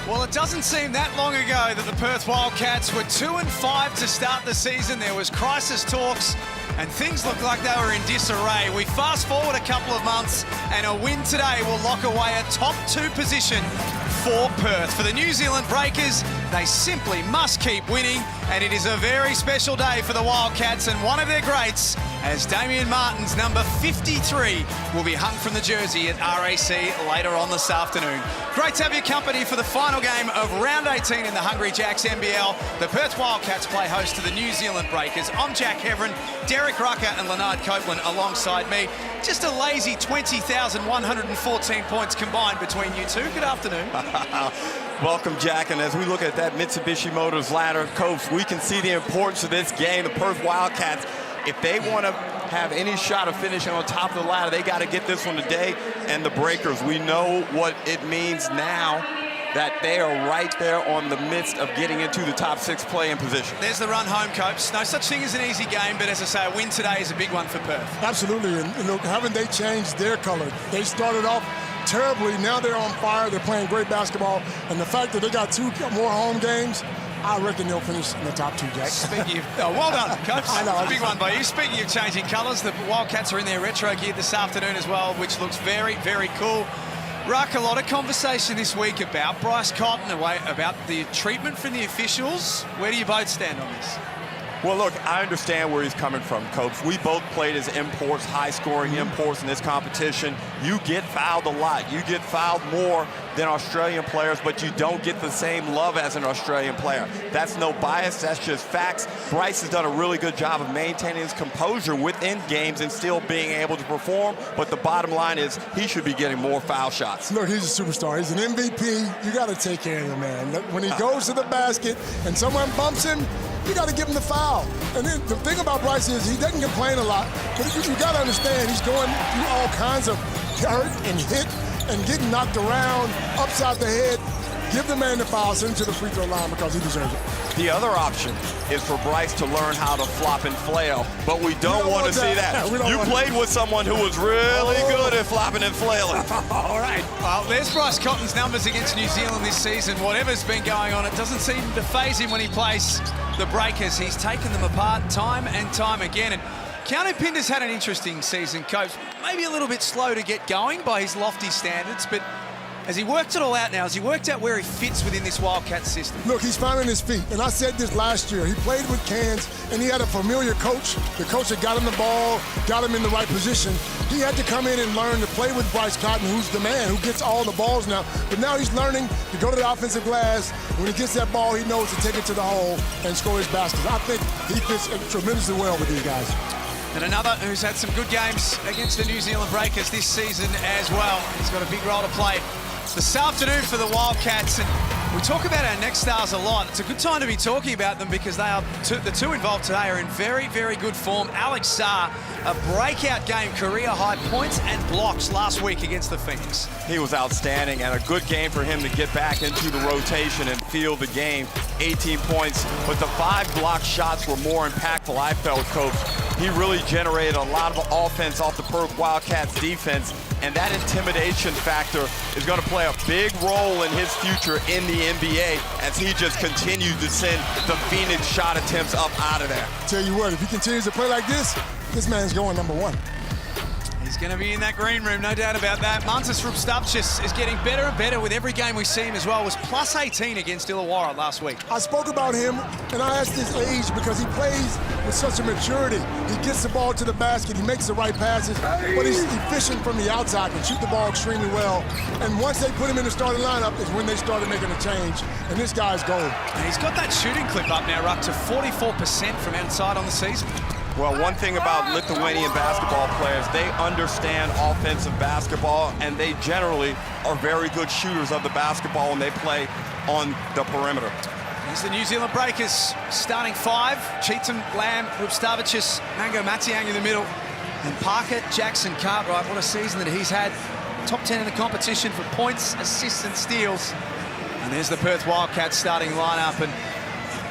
Well, it doesn't seem that long ago that the Perth Wildcats were 2-5 to start the season. There was crisis talks and things looked like they were in disarray. We fast forward a couple of months and a win today will lock away a top 2 position for Perth. For the New Zealand Breakers, they simply must keep winning, and it is a very special day for the Wildcats, and one of their greats, as Damien Martin's number 53 will be hung from the jersey at RAC later on this afternoon. Great to have your company for the final game of round 18 in the Hungry Jacks NBL. The Perth Wildcats play host to the New Zealand Breakers. I'm Jack Heverin, Derek Rucker and Leonard Copeland alongside me. Just a lazy 20,114 points combined between you two. Good afternoon. Welcome, Jack, and as we look at that Mitsubishi Motors ladder, Coach, we can see the importance of this game. The Perth Wildcats, if they want to have any shot of finishing on top of the ladder, they got to get this one today. And the Breakers, we know what it means now that they are right there on the midst of getting into the top 6 play-in position. There's the run home, Copes. No such thing as an easy game, but as I say, a win today is a big one for Perth. Absolutely, and look, haven't they changed their color? They started off terribly, now they're on fire, they're playing great basketball, and the fact that they got 2 more home games, I reckon they'll finish in the top 2, Jack. Speaking of, well done, Coach. I know. A big one by you. Speaking of changing colours, the Wildcats are in their retro gear this afternoon as well, which looks very, very cool. Ruck, a lot of conversation this week about Bryce Cotton, about the treatment from the officials. Where do you both stand on this? Well, look, I understand where he's coming from, Coach. We both played as imports, high-scoring imports in this competition. You get fouled a lot. You get fouled more than Australian players, but you don't get the same love as an Australian player. That's no bias. That's just facts. Bryce has done a really good job of maintaining his composure within games and still being able to perform, but the bottom line is he should be getting more foul shots. Look, he's a superstar. He's an MVP. You got to take care of him, man. When he goes to the basket and someone bumps him, you got to give him the foul. And then the thing about Bryce is he doesn't complain a lot, but you got to understand he's going through all kinds of hurt and hit and getting knocked around, upside the head. Give the man the foul, send him to the free throw line because he deserves it. The other option is for Bryce to learn how to flop and flail, but we don't want to see that. You played with someone who was really good at flopping and flailing. All right. Well, there's Bryce Cotton's numbers against New Zealand this season. Whatever's been going on, it doesn't seem to faze him when he plays the Breakers. He's taken them apart time and time again. And Keanu Pinder's had an interesting season, Coach. Maybe a little bit slow to get going by his lofty standards, but as he worked it all out now, as he worked out where he fits within this Wildcat system. Look, he's finding his feet, and I said this last year. He played with Cairns, and he had a familiar coach. The coach that got him the ball, got him in the right position. He had to come in and learn to play with Bryce Cotton, who's the man, who gets all the balls now. But now he's learning to go to the offensive glass. When he gets that ball, he knows to take it to the hole and score his baskets. I think he fits tremendously well with these guys. And another who's had some good games against the New Zealand Breakers this season as well. He's got a big role to play this afternoon for the Wildcats. And we talk about our next stars a lot. It's a good time to be talking about them because the two involved today are in very, very good form. Alex Sarr, a breakout game, career-high points and blocks last week against the Phoenix. He was outstanding, and a good game for him to get back into the rotation and feel the game. 18 points, but the 5 block shots were more impactful, I felt, Coach. He really generated a lot of offense off the Perth Wildcats defense, and that intimidation factor is going to play a big role in his future in the NBA as he just continues to send the Phoenix shot attempts up out of there. Tell you what, if he continues to play like this man's going #1. He's going to be in that green room, no doubt about that. Mantas Rupstavchis is getting better and better with every game we see him as well. Was plus 18 against Illawarra last week. I spoke about him, and I asked his age because he plays with such a maturity. He gets the ball to the basket, he makes the right passes, but he's efficient from the outside, can shoot the ball extremely well. And once they put him in the starting lineup is when they started making a change, and this guy's gold. And he's got that shooting clip up now, up to 44% from outside on the season. Well, one thing about Lithuanian basketball players, they understand offensive basketball, and they generally are very good shooters of the basketball when they play on the perimeter. Here's the New Zealand Breakers starting 5. Cheatham, Lamb, Rupstavchis, Mango Matiang in the middle, and Parker Jackson Cartwright. What a season that he's had. Top 10 in the competition for points, assists, and steals. And there's the Perth Wildcats starting lineup. And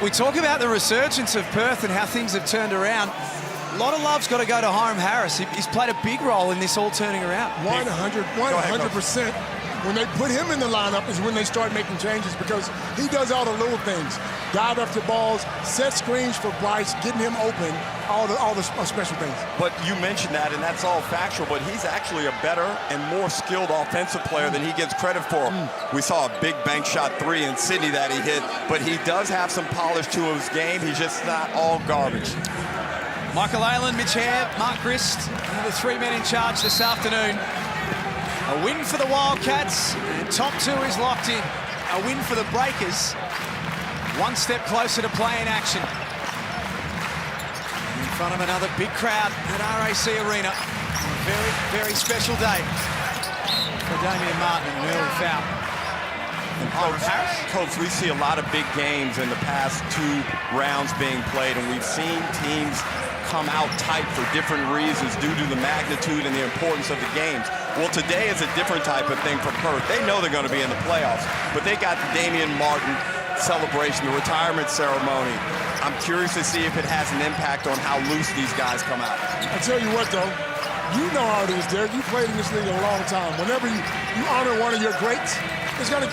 we talk about the resurgence of Perth and how things have turned around. A lot of love's got to go to Hiram Harris. He's played a big role in this all turning around. 100%. When they put him in the lineup is when they start making changes because he does all the little things. Dive after balls, set screens for Bryce, getting him open, all the special things. But you mentioned that, and that's all factual, but he's actually a better and more skilled offensive player than he gets credit for. We saw a big bank shot three in Sydney that he hit, but he does have some polish to his game. He's just not all garbage. Michael Aylen, Mitch Hare, Mark Grist, the three men in charge this afternoon. A win for the Wildcats, and top two is locked in. A win for the Breakers, one step closer to playing action. In front of another big crowd at RAC Arena. A very, very special day for Damien Martin, an early foul. Coach, we see a lot of big games in the past two rounds being played, and we've seen teams come out tight for different reasons due to the magnitude and the importance of the games. Well, today is a different type of thing for Perth. They know they're going to be in the playoffs, but they got the Damien Martin celebration, the retirement ceremony. I'm curious to see if it has an impact on how loose these guys come out. I tell you what, though, you know how it is, Derek. You played in this league a long time. Whenever you honor one of your greats, it's gonna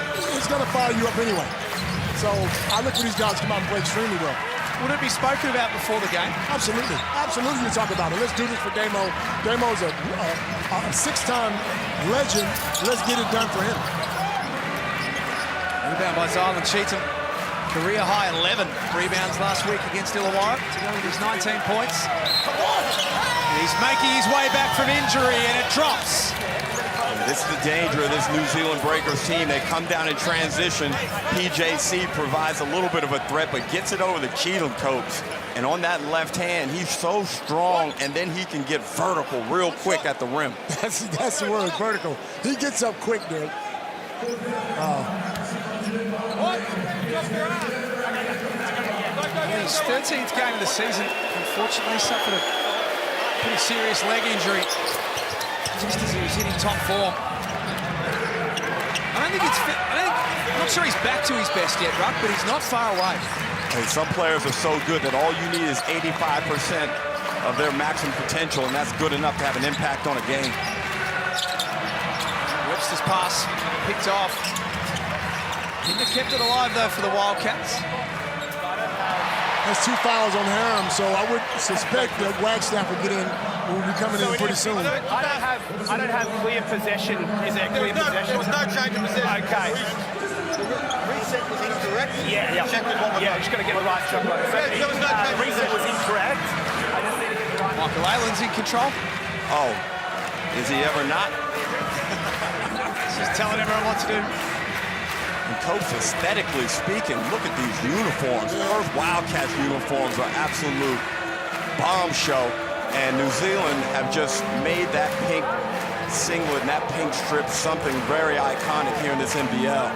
fire you up anyway. So I look for these guys to come out and play extremely well. Would it be spoken about before the game? Absolutely. Absolutely, you talk about it. Let's do this for Damo. Damo's a six-time legend. Let's get it done for him. Rebound by Zylan Cheatham. Career high 11 rebounds last week against Illawarra to go with his 19 points. And he's making his way back from injury, and it drops. This is the danger of this New Zealand Breakers team. They come down in transition. PJC provides a little bit of a threat, but gets it over the Cheatham Copes. And on that left hand, he's so strong, and then he can get vertical real quick at the rim. That's the word, vertical. He gets up quick, dude. His 13th game of the season, unfortunately suffered a pretty serious leg injury just as he was hitting top form. I'm not sure he's back to his best yet, Ruck, but he's not far away. Hey, some players are so good that all you need is 85% of their maximum potential, and that's good enough to have an impact on a game. Webster's pass picked off. Kinder kept it alive, though, for the Wildcats. There's two fouls on Harum, so I would suspect that Wagstaff will get in. Will be coming in pretty soon. I don't have clear possession. Is there clear possession? There was no change of possession. Okay. Reset was incorrect. Yeah. Check it one more time. Just got to get the right shot. So there was no change. Reset was incorrect. I just think it's the right. Michael Aylen's in control. Oh, is he ever not? Just telling everyone what to do. And Coach, aesthetically speaking, look at these uniforms. Perth Wildcats uniforms are absolute bomb show. And New Zealand have just made that pink singlet and that pink strip something very iconic here in this NBL.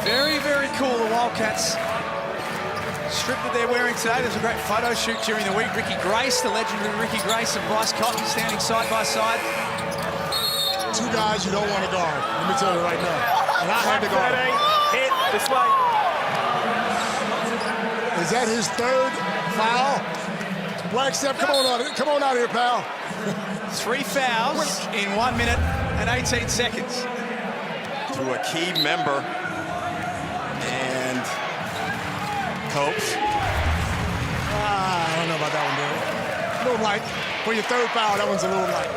Very, very cool, the Wildcats. Strip that they're wearing today. There's a great photo shoot during the week. Ricky Grace, the legendary Ricky Grace, and Bryce Cotton standing side by side. Two guys you don't want to guard. Let me tell you right now. And I had to guard. Hit this way. Is that his third foul? Wagstaff, come on out here, pal. 3 fouls in 1 minute and 18 seconds. To a key member. And Copes. I don't know about that one, dude. A little light. For your third foul, that one's a little light.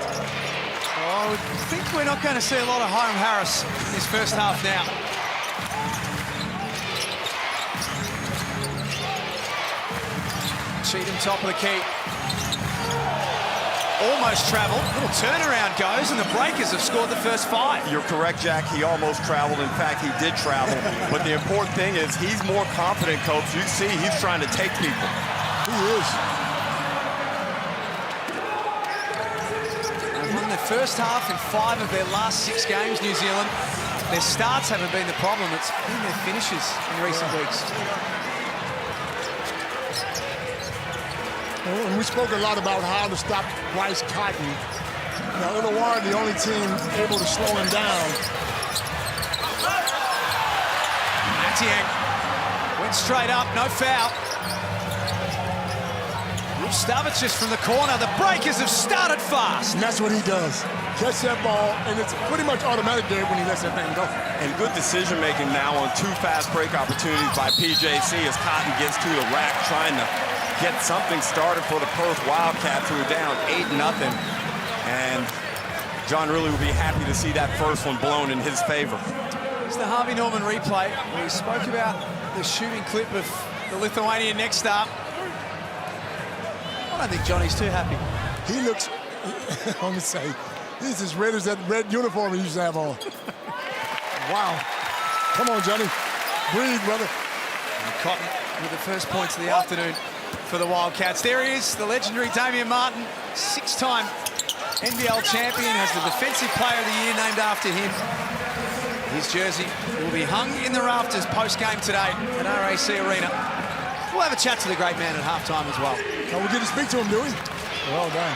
Oh, I think we're not going to see a lot of Hiram Harris in this first half now. Cheatham top of the key. Almost traveled. Little turnaround goes, and the Breakers have scored the first 5. You're correct, Jack. He almost traveled. In fact, he did travel. But the important thing is he's more confident, Coach. You see, he's trying to take people. He is. They've won their first half in 5 of their last 6 games, New Zealand. Their starts haven't been the problem. It's been their finishes in recent weeks. And we spoke a lot about how to stop Bryce Cotton. Now, Illawarra, the only team able to slow him down. Etienne went straight up, no foul. Stavich just from the corner. The Breakers have started fast. And that's what he does. Catch that ball, and it's pretty much automatic there when he lets that thing go. And good decision-making now on 2 fast break opportunities by PJC as Cotton gets to the rack trying to get something started for the Perth Wildcats, who are down 8-0. And John really would be happy to see that first one blown in his favor. It's the Harvey Norman replay. We spoke about the shooting clip of the Lithuanian next up. I don't think Johnny's too happy. He looks, let me say, he's as red as that red uniform he used to have on. Wow. Come on, Johnny. Breathe, brother. And Cotton with the first points of the afternoon for the Wildcats. There he is, the legendary Damien Martin, 6-time NBL champion, has the Defensive Player of the Year named after him. His jersey will be hung in the rafters post-game today at RAC Arena. We'll have a chat to the great man at halftime as well. Oh, we get to speak to him, do we? Well done.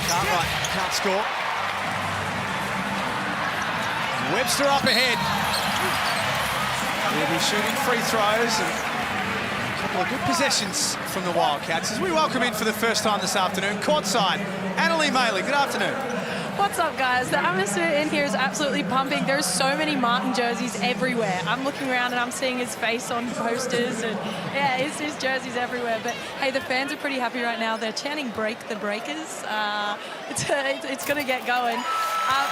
Cartwright can't score. Webster up ahead. He'll be shooting free throws and a couple of good possessions from the Wildcats as we welcome in for the first time this afternoon, courtside, Annalie Maley. Good afternoon. What's up, guys? The atmosphere in here is absolutely pumping. There's so many Martin jerseys everywhere. I'm looking around and I'm seeing his face on posters and, yeah, his jerseys everywhere. But, hey, the fans are pretty happy right now. They're chanting "Break the Breakers." It's going to get going,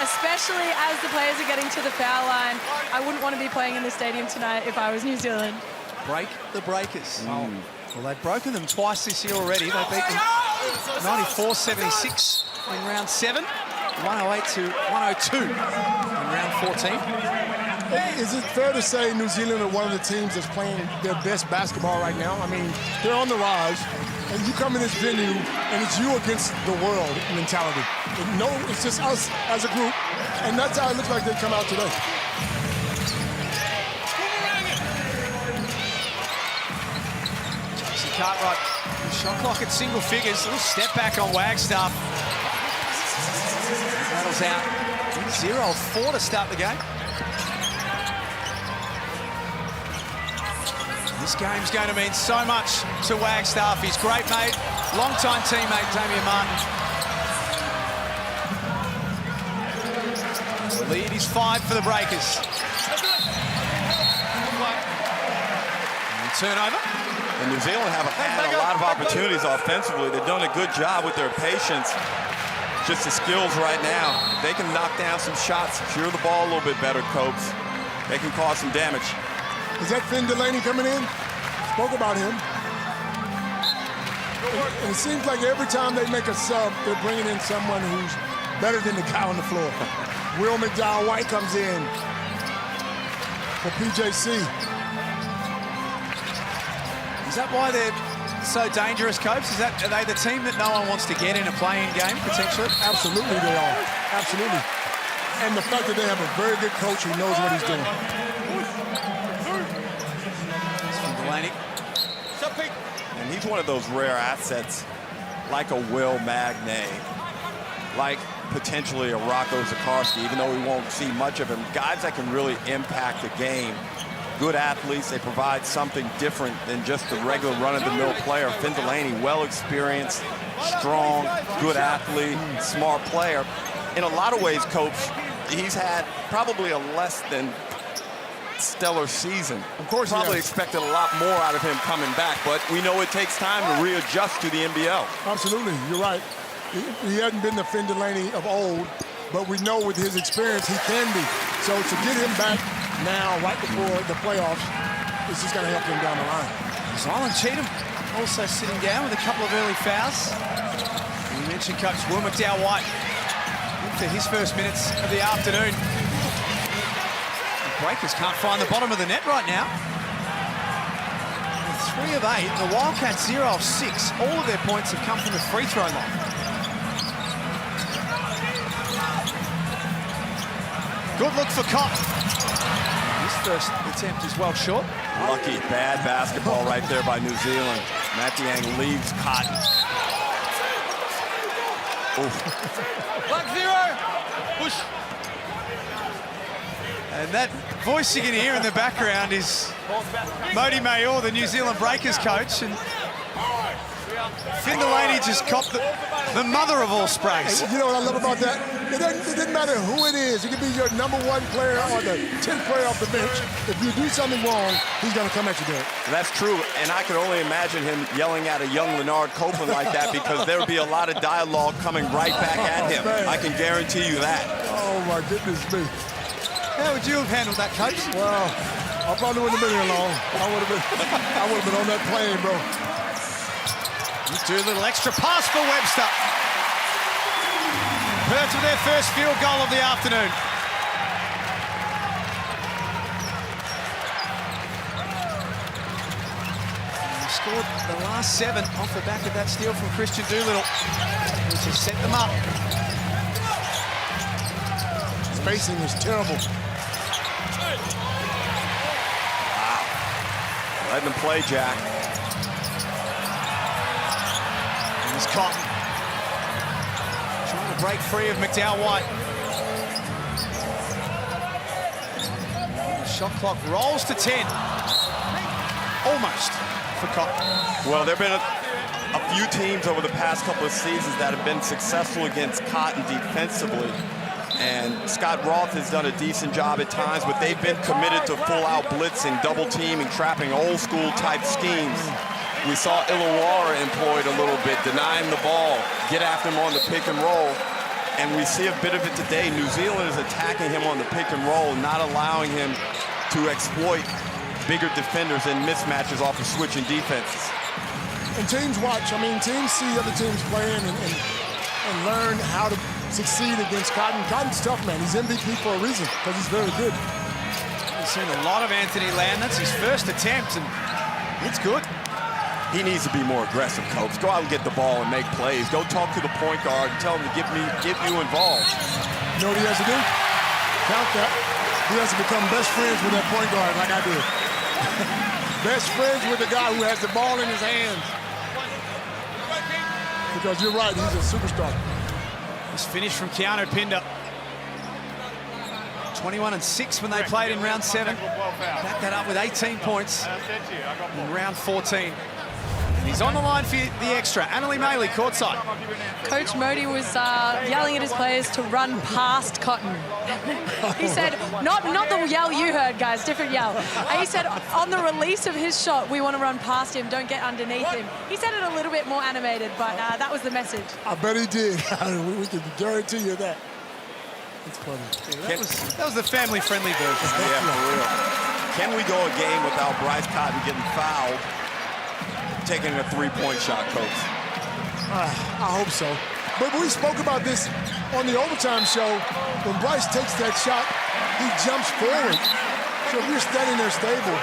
especially as the players are getting to the foul line. I wouldn't want to be playing in the stadium tonight if I was New Zealand. Break the Breakers. Oh. Well, they've broken them twice this year already. They beat them 94-76 in round 7. 108 to 102 in round 14. Is it fair to say New Zealand are one of the teams that's playing their best basketball right now? I mean, they're on the rise, and you come in this venue, and it's you against the world mentality. No, it's just us as a group, and that's how it looks like they come out today. Jackson Cartwright, shot clock at single figures. A little step back on Wagstaff. Rattles out. 0-4 to start the game. This game's going to mean so much to Wagstaff. His great mate, long-time teammate, Damien Martin. The lead is 5 for the Breakers. And turnover. And New Zealand have had a lot of opportunities offensively. They've done a good job with their patience. Just the skills right now. They can knock down some shots, secure the ball a little bit better, Copes. They can cause some damage. Is that Finn Delaney coming in? Spoke about him. And it seems like every time they make a sub, they're bringing in someone who's better than the guy on the floor. Will McDowell White comes in for PJC. Is that why they're so dangerous, Copes? Are they the team that no one wants to get in a play-in game, potentially? Absolutely they are. Absolutely. And the fact that they have a very good coach who knows what he's doing. It's from Delaney. And he's one of those rare assets, like a Will Magnay, like potentially a Rocco Zikarsky, even though we won't see much of him. Guys that can really impact the game. Good athletes, they provide something different than just the regular run-of-the-mill player. Finn Delaney, well-experienced, strong, good athlete, smart player. In a lot of ways, Coach, he's had probably a less than stellar season. Of course, probably expected a lot more out of him coming back, but we know it takes time to readjust to the NBL. Absolutely, you're right. He hasn't been the Finn Delaney of old, but we know with his experience he can be. So to get him back now, right before the playoffs, is just going to help him down the line. Zylan Cheatham also sitting down with a couple of early fouls. You mentioned Coach Will McDowell White for his first minutes of the afternoon. The Breakers can't find the bottom of the net right now. 3 of 8, the Wildcats 0 of 6. All of their points have come from the free throw line. Good look for Cotton. His first attempt is well short. Lucky, bad basketball right there by New Zealand. Matt Diang leaves Cotton. Black 0, push. And that voice you can hear in the background is Modi Mayor, the New Zealand Breakers coach. And Finn Delaney just copped the mother of all sprays. You know what I love about that? It doesn't matter who it is. It could be your #1 player or the 10th player off the bench. If you do something wrong, he's going to come at you there. That's true, and I can only imagine him yelling at a young Leonard Copeland like that because there would be a lot of dialogue coming right back at him. Man. I can guarantee you that. Oh, my goodness me. How would you have handled that, coach? Well, I probably wouldn't have been here long. I would have been on that plane, bro. Let's do a little extra pass for Webster. Perth with their first field goal of the afternoon. They scored the last 7 off the back of that steal from Christian Doolittle, which has set them up. Spacing is terrible. Wow. Letting them play, Jack. Here's Cotton. Trying to break free of McDowell White. The shot clock rolls to 10. Almost for Cotton. Well, there have been a few teams over the past couple of seasons that have been successful against Cotton defensively. And Scott Roth has done a decent job at times, but they've been committed to full-out blitzing, double teaming, trapping, old-school type schemes. We saw Illawarra employed a little bit, denying the ball, get after him on the pick and roll. And we see a bit of it today. New Zealand is attacking him on the pick and roll, not allowing him to exploit bigger defenders and mismatches off of switching defenses. And teams watch. I mean, teams see other teams playing and learn how to succeed against Cotton. Cotton's tough, man. He's MVP for a reason, because he's very good. We've seen a lot of Anthony Lamb. That's his first attempt, and it's good. He needs to be more aggressive, coach. Go out and get the ball and make plays. Go talk to the point guard and tell him to get you involved. You know what he has to do? Count that. He has to become best friends with that point guard like I did. Best friends with the guy who has the ball in his hands. Because you're right, he's a superstar. This finish from Keanu Pinder. 21-6 when they played in round 7. Back that up with 18 points in round 14. And he's on the line for the extra. Annalie Maley, courtside. Coach Modi was yelling at his players to run past Cotton. He said, not the yell you heard, guys, different yell. And he said, on the release of his shot, we want to run past him, don't get underneath him. He said it a little bit more animated, but that was the message. I bet he did. We can guarantee you that. It's funny. Yeah, that was the family-friendly version. Yeah, for real. Can we go a game without Bryce Cotton getting fouled, taking a three-point shot, coach? I hope so. But we spoke about this on the overtime show. When Bryce takes that shot, he jumps forward. So if you're standing there stable,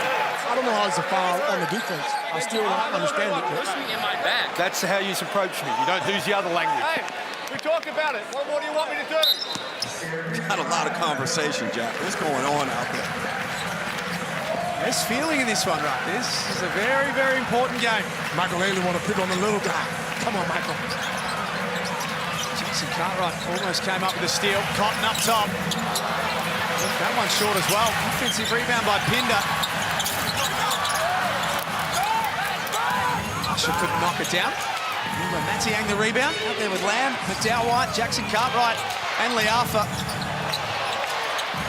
I don't know how it's a foul on the defense. I still don't understand it. That's how you approach me. You don't use the other language. Hey, we talked about it. What more do you want me to do? Got a lot of conversation, Jack. What's going on out there? There's feeling in this one, right? This is a very, very important game. Michael Haley want to pick on the little guy. Come on, Michael. Jackson Cartwright almost came up with a steal. Cotton up top. That one short as well. Offensive rebound by Pinder. Usher couldn't knock it down. Matiang the rebound. Out there with Lamb, McDowell White, Jackson Cartwright, and Liafa.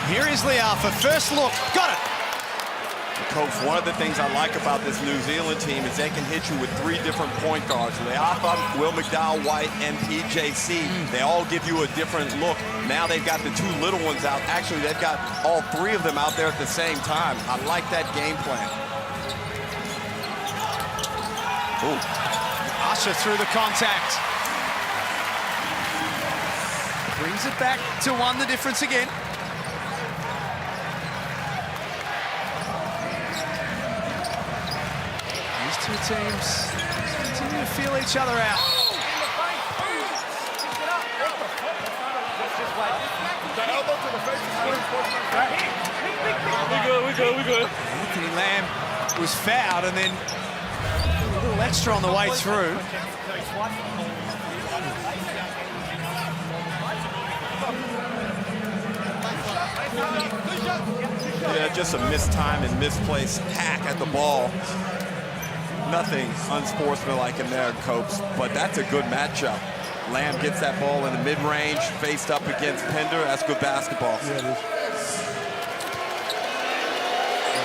Here is Liafa. First look. Got it. Coach, one of the things I like about this New Zealand team is they can hit you with 3 different point guards. Liafa, Will McDowell White, and PJC. They all give you a different look. Now they've got the 2 little ones out. Actually, they've got all 3 of them out there at the same time. I like that game plan. Ooh. Usher through the contact. Brings it back to 1 the difference again. These 2 teams continue to feel each other out. We good. Anthony Lamb was fouled and then a little extra on the way through. Yeah, just a mistime and misplaced hack at the ball. Nothing unsportsmanlike in there, Copes, but that's a good matchup. Lamb gets that ball in the mid-range, faced up against Pender. That's good basketball. Yeah, it is.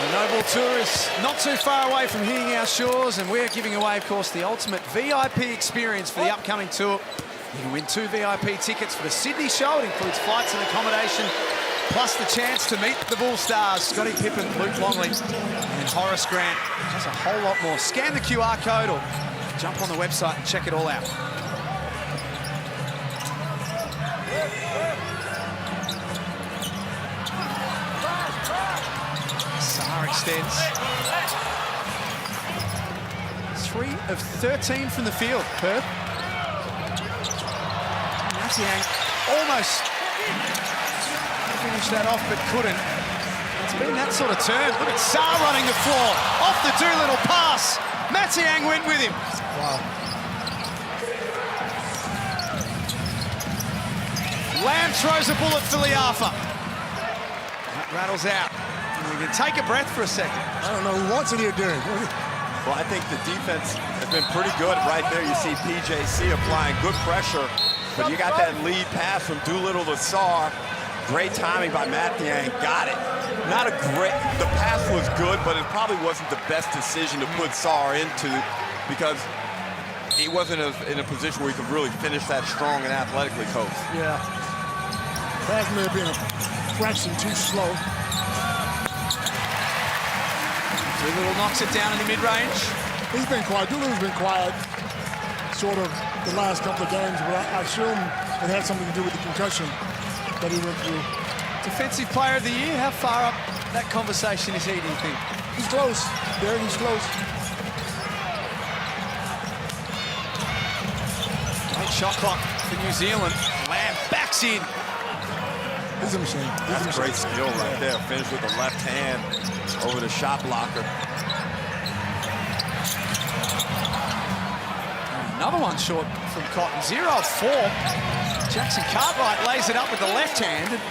The Noble Tour is not too far away from hitting our shores, and we're giving away, of course, the ultimate VIP experience for the upcoming tour. You can win 2 VIP tickets for the Sydney show. It includes flights and accommodation, plus the chance to meet the Bull Stars, Scottie Pippen, Luke Longley, and Horace Grant. There's a whole lot more. Scan the QR code or jump on the website and check it all out. Sahar extends. 3 of 13 from the field, Perth. Mathiang almost finished that off, but couldn't. It's been that sort of turn. Look at Sar running the floor. Off the Doolittle pass. Mathiang went with him. Wow. Lamb throws a bullet for Liafa. That rattles out. And we can take a breath for a second. I don't know who wants it here, Derek. Well, I think the defense has been pretty good right there. You see PJC applying good pressure, but you got that lead pass from Doolittle to Sar. Great timing by Mathiang. Got it. Not a great, the pass was good, but it probably wasn't the best decision to put Sar into because he wasn't in a position where he could really finish that strong and athletically, Coach. Yeah. Pass may have been a fraction too slow. Doolittle knocks it down in the mid-range. He's been quiet. Doolittle's been quiet sort of the last couple of games, but I assume it had something to do with the concussion that he went through. Defensive Player of the Year, how far up that conversation is he, do you think? He's close. Derek, he's close. Great shot clock for New Zealand. Lamb backs in. He's a machine. That's a great skill right there. Finish with the left hand over the shot blocker. Another one short from Cotton. 0 of 4. Jackson Cartwright lays it up with the left hand and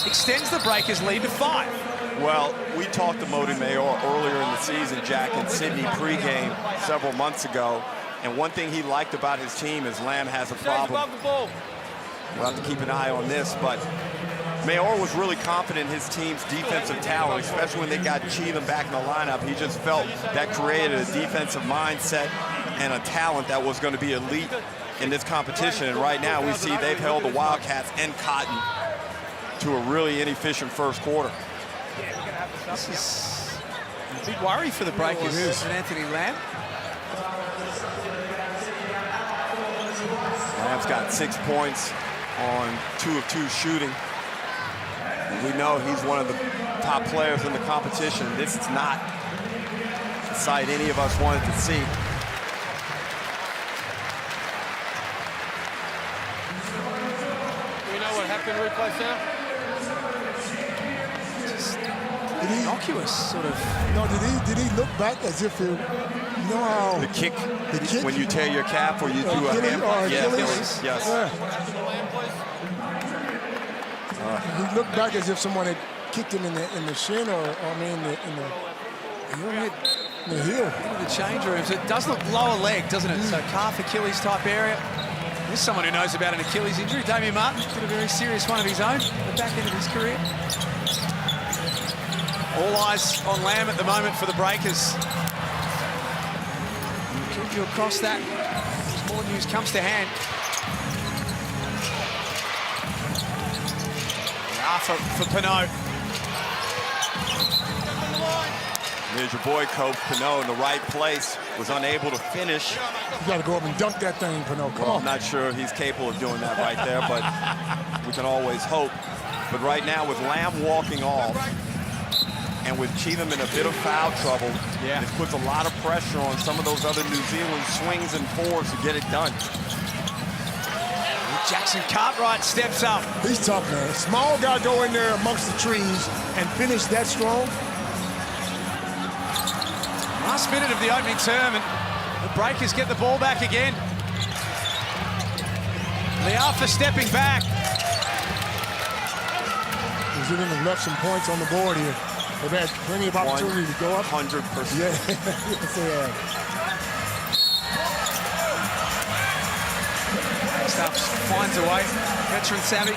extends the Breakers' lead to 5. Well, we talked to Modi Mayor earlier in the season, Jack, in Sydney pregame several months ago. And one thing he liked about his team is Lamb has a problem. We'll have to keep an eye on this, but Mayor was really confident in his team's defensive talent, especially when they got Cheatham back in the lineup. He just felt that created a defensive mindset and a talent that was going to be elite in this competition. And right now we see they've held the Wildcats and Cotton to a really inefficient first quarter. This is a big worry for the Breakers and Anthony Lamb. Lamb's got 6 points on 2 of 2 shooting. We know he's one of the top players in the competition. This is not the sight any of us wanted to see. We know what happened, replay sound? Just innocuous, sort of. No, did he look back as if it, you know how The kick, the kick when you tear your calf or you do a Achilles, hand. or Yeah, Achilles? Achilles, yes. He looked back as if someone had kicked him in the shin, or I mean in the heel. The change rooms. It does look lower leg, doesn't it? So calf, Achilles type area. There's someone who knows about an Achilles injury. Damien Martin did a very serious one of his own at the back end of his career. All eyes on Lamb at the moment for the Breakers. We'll keep you across that as more news comes to hand. For Pinot. There's your boy, Coach Pinot, in the right place. Was unable to finish. You got to go up and dunk that thing, Pinot. Come Well, on. I'm not sure he's capable of doing that right there, but we can always hope. But right now, with Lamb walking off, and with Cheatham in a bit of foul trouble, it puts a lot of pressure on some of those other New Zealand swings and fours to get it done. Jackson Cartwright steps up. He's tough, man. Small guy go in there amongst the trees and finish that strong. Last minute of the opening term, and the Breakers get the ball back again. Liafa stepping back. New Zealand have left some points on the board here. They've had plenty of opportunity to go up. 100%. Yeah, yes, they have. Stubbs finds a way. Veteran savvy.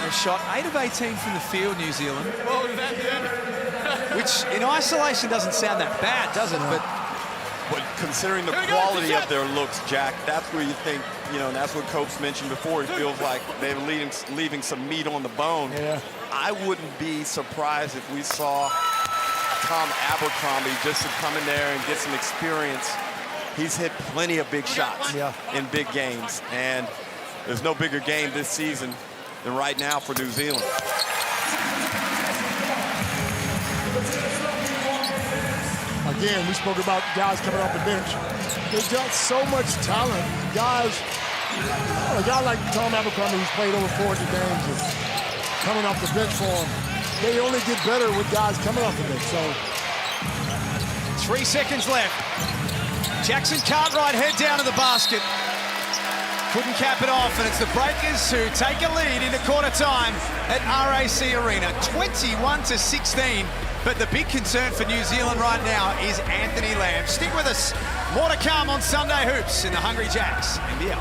A shot 8 of 18 from the field, New Zealand. Well, that good. Which in isolation doesn't sound that bad, does it? But considering the quality of their looks, Jack, that's where you think, you know, and that's what Copes mentioned before. He feels like they're leaving some meat on the bone. Yeah. I wouldn't be surprised if we saw Tom Abercrombie just to come in there and get some experience. He's hit plenty of big shots in big games, and there's no bigger game this season than right now for New Zealand. Again, we spoke about guys coming off the bench. They've got so much talent. Guys, a guy like Tom Abercrombie, who's played over 400 games, is coming off the bench for him. They only get better with guys coming off the bench. So 3 seconds left. Jackson Cartwright head down to the basket. Couldn't cap it off, and it's the Breakers who take a lead into quarter time at RAC Arena, 21-16. But the big concern for New Zealand right now is Anthony Lamb. Stick with us. More to come on Sunday Hoops in the Hungry Jacks NBL.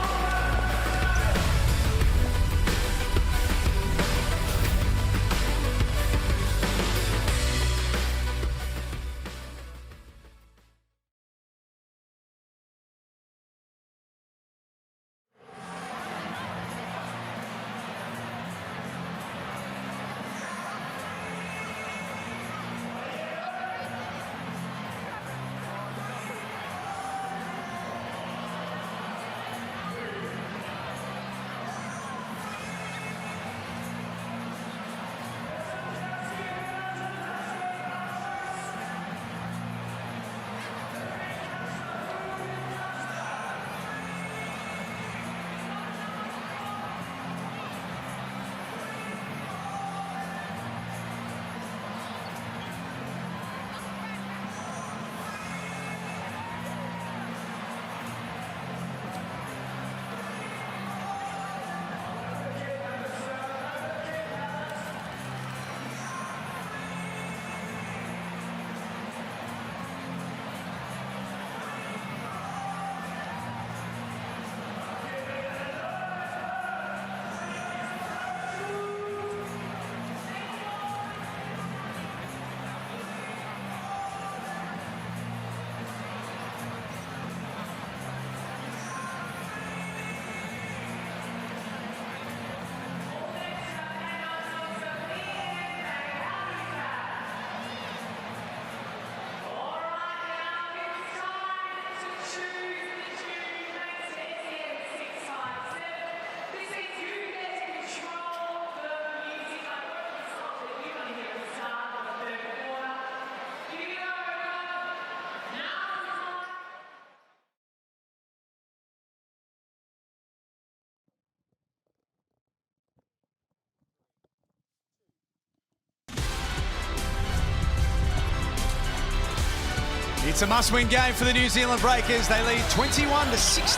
It's a must-win game for the New Zealand Breakers. They lead 21-16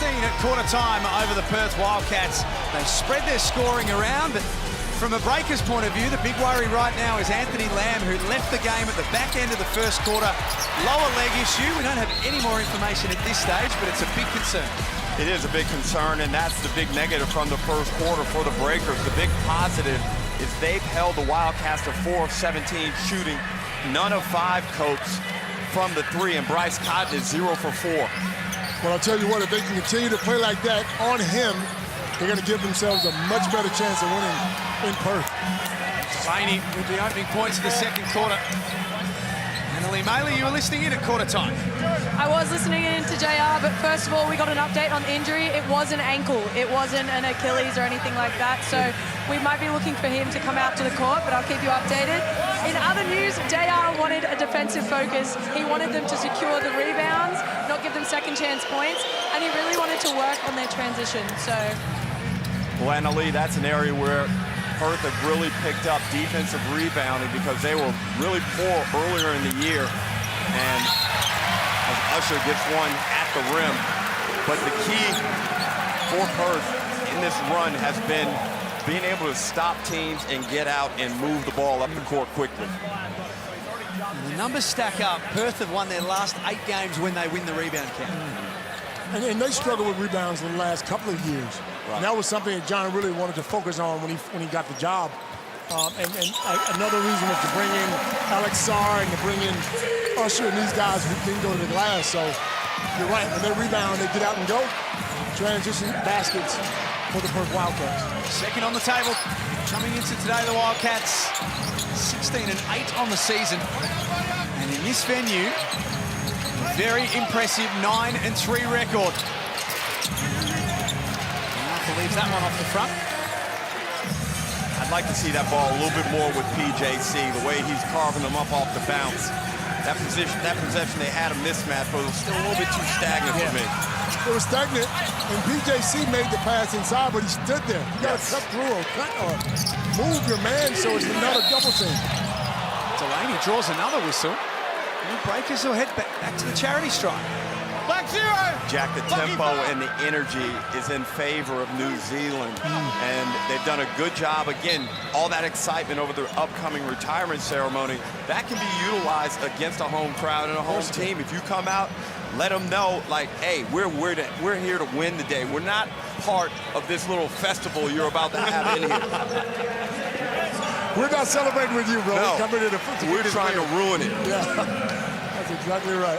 at quarter time over the Perth Wildcats. They spread their scoring around, but from a Breakers point of view, the big worry right now is Anthony Lamb, who left the game at the back end of the first quarter. Lower leg issue. We don't have any more information at this stage, but it's a big concern. It is a big concern, and that's the big negative from the first quarter for the Breakers. The big positive is they've held the Wildcats to 4 of 17 shooting, none of 5 Copes from the 3, and Bryce Cotton is 0 for 4. Well, I'll tell you what, if they can continue to play like that on him, they're going to give themselves a much better chance of winning in Perth. Slaney with the opening points of the second quarter. Annalie Maley, you were listening in at quarter time. I was listening in to JR, but first of all, we got an update on injury. It was an ankle. It wasn't an Achilles or anything like that. So we might be looking for him to come out to the court, but I'll keep you updated. In other news, JR wanted a defensive focus. He wanted them to secure the rebounds, not give them second chance points, and he really wanted to work on their transition. So, well, Annalie, that's an area where Perth have really picked up defensive rebounding because they were really poor earlier in the year. And as Usher gets one at the rim. But the key for Perth in this run has been being able to stop teams and get out and move the ball up the court quickly. And the numbers stack up. Perth have won their last 8 games when they win the rebound count. And they struggled with rebounds in the last couple of years. Right. And that was something that John really wanted to focus on when he got the job. And another reason was to bring in Alex Sarr and to bring in Usher and these guys who didn't go to the glass. So you're right, when they rebound, they get out and go. Transition baskets for the Perth Wildcats. Second on the table, coming into today, the Wildcats 16-8 on the season. And in this venue, a very impressive 9-3 record. Arthur leaves that one off the front. I'd like to see that ball a little bit more with PJC, the way he's carving them up off the bounce. That possession, they had a mismatch, but it was still a little bit too stagnant for me. It was stagnant, and PJC made the pass inside, but he stood there. You got to cut through or cut or move your man so it's another double team. Delaney draws another whistle. And Breakers will head back to the charity stripe. Black 0. Jack, the tempo and the energy is in favor of New Zealand. And they've done a good job. Again, all that excitement over the upcoming retirement ceremony, that can be utilized against a home crowd and a home team. If you come out, let them know, like, hey, we're here to win the day. We're not part of this little festival you're about to have in here. We're not celebrating with you, bro. No, we're trying to ruin it. Yeah, that's exactly right.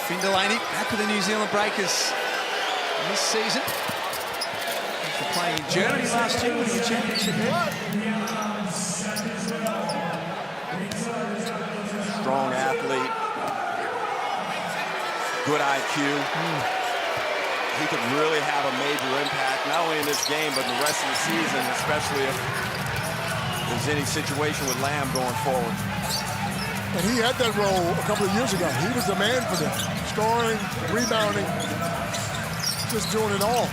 Finn Delaney back with the New Zealand Breakers this season. After playing in Germany last year, winning a championship there. Strong athlete. Good IQ. He could really have a major impact, not only in this game, but in the rest of the season, especially if there's any situation with Lamb going forward. And he had that role a couple of years ago. He was the man for them. Scoring, rebounding, just doing it all.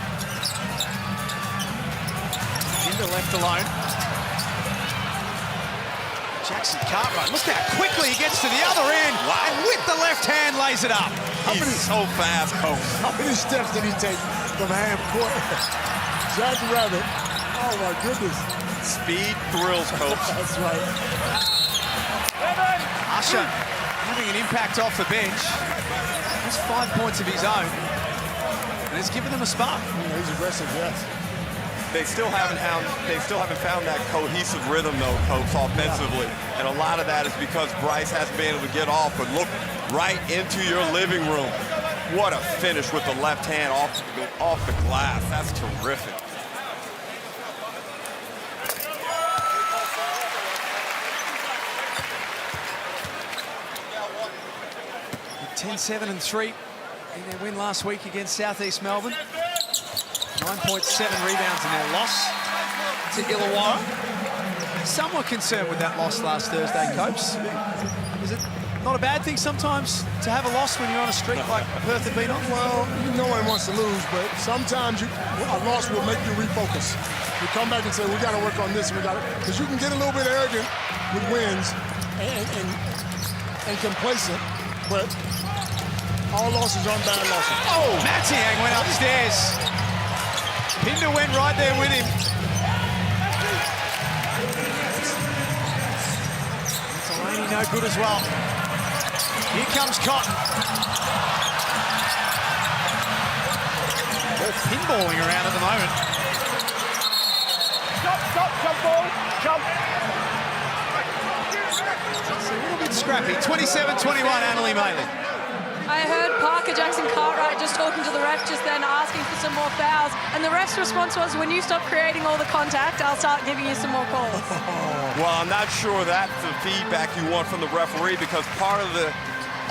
Kinder left alone. Jackson Cartwright, look how quickly he gets to the other end. Wow. And with the left hand lays it up. He's so fast, Coach. How many steps did he take from half court? Jack Rabbit. Oh my goodness. Speed thrills, Coach. That's right. Usher having an impact off the bench. That's 5 points of his own. And it's given them a spark. Yeah, he's aggressive, yes. They still haven't found that cohesive rhythm, though, Coach, offensively. And a lot of that is because Bryce hasn't been able to get off, but look right into your living room. What a finish with the left hand off the glass. That's terrific. At 10-7-3 in their win last week against Southeast Melbourne. 9.7 rebounds in their loss to Illawarra. Somewhat concerned with that loss last Thursday, Coach. Is it not a bad thing sometimes to have a loss when you're on a streak like Perth have been on? Well, no one wants to lose, but sometimes a loss will make you refocus. You come back and say, we got to work on this, because you can get a little bit arrogant with wins and complacent, but all losses aren't bad losses. Oh, Matiang went upstairs. Pinder went right there with him. Delaney no good as well. Here comes Cotton. All pinballing around at the moment. Stop, jump ball, jump. It's a little bit scrappy. 27-21, Annalie Maley. I heard Parker Jackson Cartwright just talking to the ref just then, asking for some more fouls. And the ref's response was, when you stop creating all the contact, I'll start giving you some more calls. Well, I'm not sure that's the feedback you want from the referee, because part of the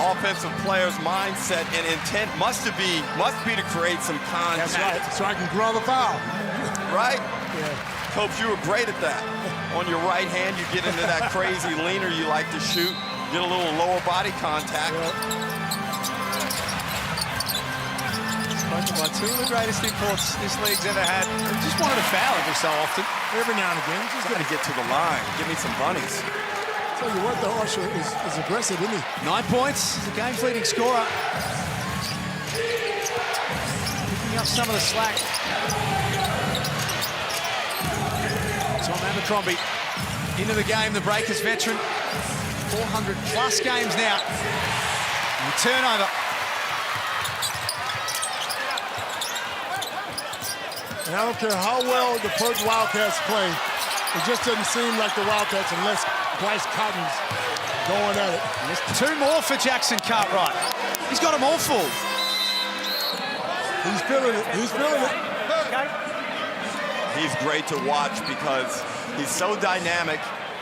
offensive player's mindset and intent must be to create some contact. That's right, so I can draw the foul. Right? Yeah. Coach, you were great at that. On your right hand, you get into that crazy leaner you like to shoot, get a little lower body contact. Yeah. Spoken by two of the greatest imports this league's ever had. We just wanted a foul every so often. Every now and again. Just got to get to the line. Give me some bunnies. Tell you what, though, Usher is aggressive, isn't he? 9 points. He's the game's leading scorer. Picking up some of the slack. Tom Abercrombie into the game, the Breakers veteran. 400 plus games now. And the turnover. And I don't care how well the Perth Wildcats play, it just doesn't seem like the Wildcats unless Bryce Cotton's going at it. There's 2 more for Jackson Cartwright. He's got them all full. He's feeling it. He's feeling it. He's great to watch because he's so dynamic.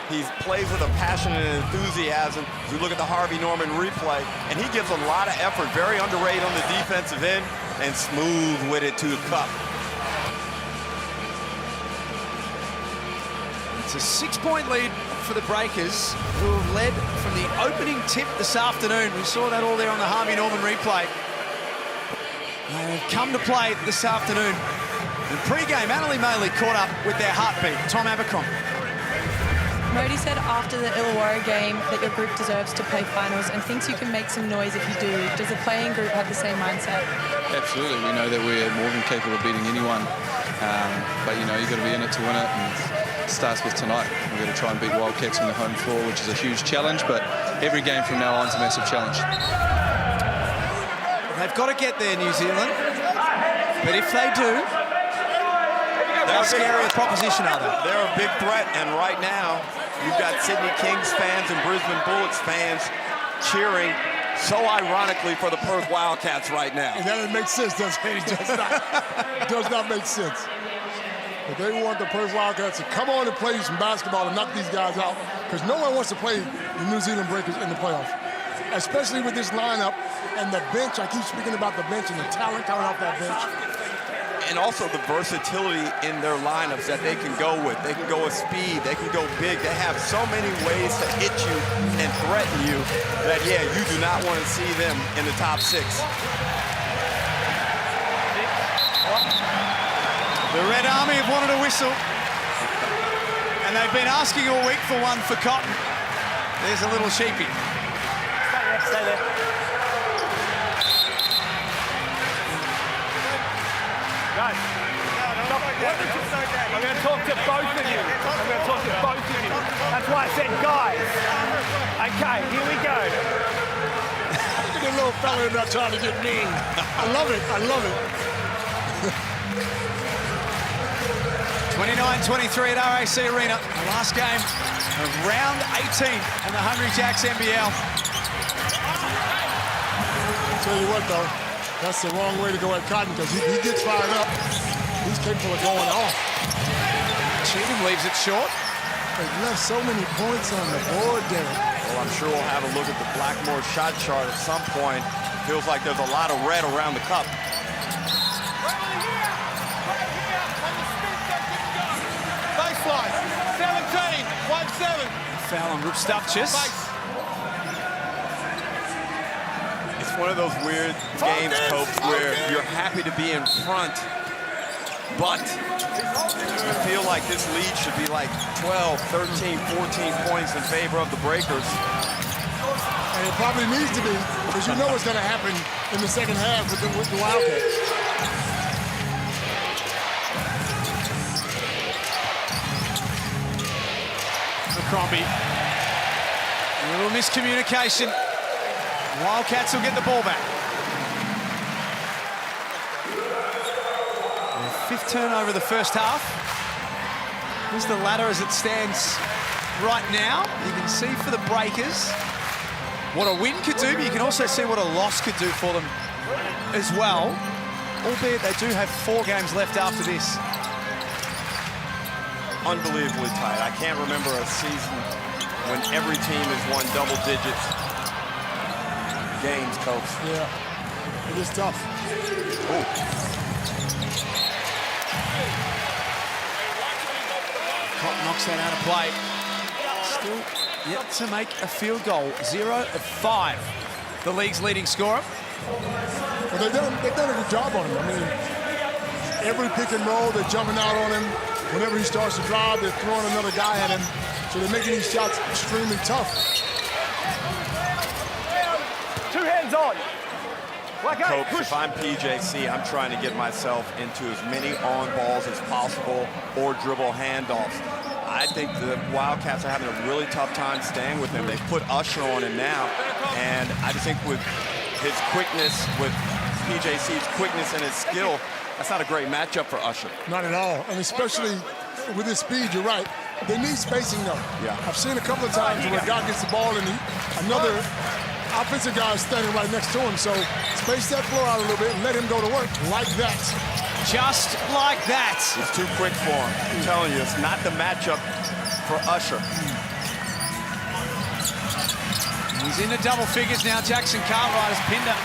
He plays with a passion and enthusiasm. You look at the Harvey Norman replay, and he gives a lot of effort, very underrated on the defensive end, and smooth with it to the cup. It's a 6-point lead for the Breakers, who have led from the opening tip this afternoon. We saw that all there on the Harvey Norman replay. They've come to play this afternoon. In pre-game, Annalie Maley caught up with their heartbeat, Tom Abercrombie. Modi said after the Illawarra game that your group deserves to play finals and thinks you can make some noise if you do. Does the playing group have the same mindset? Absolutely. We know that we're more than capable of beating anyone. But, you know, you've got to be in it to win it. And it starts with tonight. We've got to try and beat Wildcats on the home floor, which is a huge challenge. But every game from now on is a massive challenge. They've got to get there, New Zealand. But if they do, how scary a proposition are they? They're a big threat, and right now, you've got Sydney Kings fans and Brisbane Bullets fans cheering so ironically for the Perth Wildcats right now. And that doesn't make sense, does it? It does not make sense. But they want the Perth Wildcats to come on and play some basketball and knock these guys out, because no one wants to play the New Zealand Breakers in the playoffs, especially with this lineup and the bench. I keep speaking about the bench and the talent coming off that bench. And also the versatility in their lineups that they can go with. They can go with speed, they can go big. They have so many ways to hit you and threaten you that, yeah, you do not want to see them in the top 6. The Red Army have wanted a whistle. And they've been asking all week for one for Cotton. There's a little sheepy. Stay there. Guys, I'm going to talk to both of you. I'm going to talk to both of you. That's why I said guys. Okay, here we go. Look at the little fella not trying to get mean. I love it. I love it. 29-23 at RAC Arena. The last game of round 18 in the Hungry Jacks NBL. I'll tell you what, though. That's the wrong way to go at Cotton, because he gets fired up. He's capable of going off. Cheatham leaves it short. They left so many points on the board there. Well, I'm sure we'll have a look at the Blackmore shot chart at some point. Feels like there's a lot of red around the cup. Baseline, 17, 1-7. Foul on Rupstupchus. One of those weird games, Coach, where you're happy to be in front, but you feel like this lead should be like 12, 13, 14 points in favor of the Breakers. And it probably needs to be, because you know what's going to happen in the second half with the Wildcats. Abercrombie. A little miscommunication. Wildcats will get the ball back. Their 5th turnover of the first half. Here's the ladder as it stands right now. You can see for the Breakers what a win could do, but you can also see what a loss could do for them as well. Albeit they do have 4 games left after this. Unbelievably tight. I can't remember a season when every team has won double digits games, Coach. Yeah, it is tough. Ooh. Cotton knocks that out of play. Still yet to make a field goal. 0 of 5. The league's leading scorer. Well, they've done a good job on him. I mean, every pick and roll, they're jumping out on him. Whenever he starts to drive, they're throwing another guy at him. So they're making these shots extremely tough. 2 hands on. Coach, if I'm PJC, I'm trying to get myself into as many on balls as possible or dribble handoffs. I think the Wildcats are having a really tough time staying with him. They've put Usher on him now, and I just think with his quickness, with PJC's quickness and his skill, that's not a great matchup for Usher. Not at all, and especially with his speed, you're right. They need spacing, though. Yeah. I've seen a couple of times where a guy gets the ball and another offensive guy is standing right next to him, so space that floor out a little bit and let him go to work like that. Just like that. It's too quick for him. I'm telling you, it's not the matchup for Usher. He's into double figures now. Jackson Cartwright as Pinder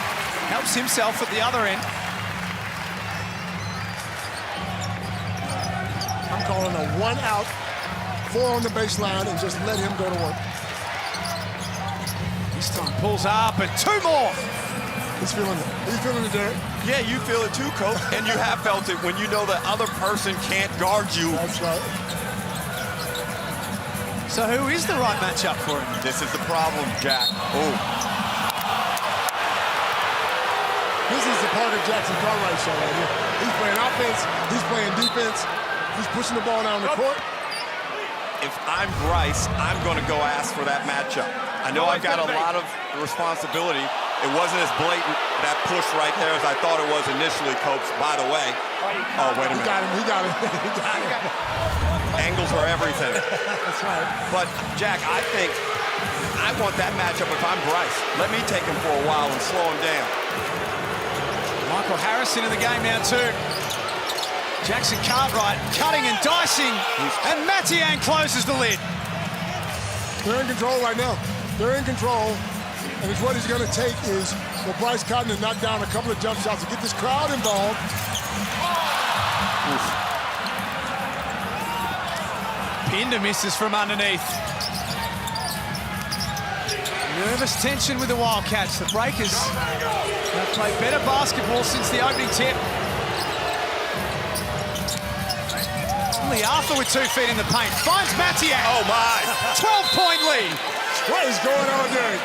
helps himself at the other end. I'm calling a 1 out, 4 on the baseline, and just let him go to work. This time pulls up and 2 more. He's feeling it. He's feeling it, Derek. Yeah, you feel it too, Coach, and you have felt it when you know the other person can't guard you. That's right. So who is the right matchup for him? This is the problem, Jack. Oh. This is the Parker Jackson Cartwright show right here. He's playing offense. He's playing defense. He's pushing the ball down the court. If I'm Bryce, I'm going to go ask for that matchup. I know I've got a lot of responsibility. It wasn't as blatant, that push right there, as I thought it was initially, Coach, by the way. Oh, wait a minute. He got him. He got him. He got him. Angles are everything. That's right. But, Jack, I think I want that matchup if I'm Bryce. Let me take him for a while and slow him down. Michael Harrison in the game now too. Jackson Cartwright cutting and dicing, and Matiang closes the lid. They're in control right now. They're in control, and it's what he's going to take is for Bryce Cotton to knock down a couple of jump shots to get this crowd involved. Pinder misses from underneath. Nervous tension with the Wildcats. The Breakers have played better basketball since the opening tip. Only Arthur with 2 feet in the paint. Finds Matiang. Oh, my. 12-point lead. What is going on there?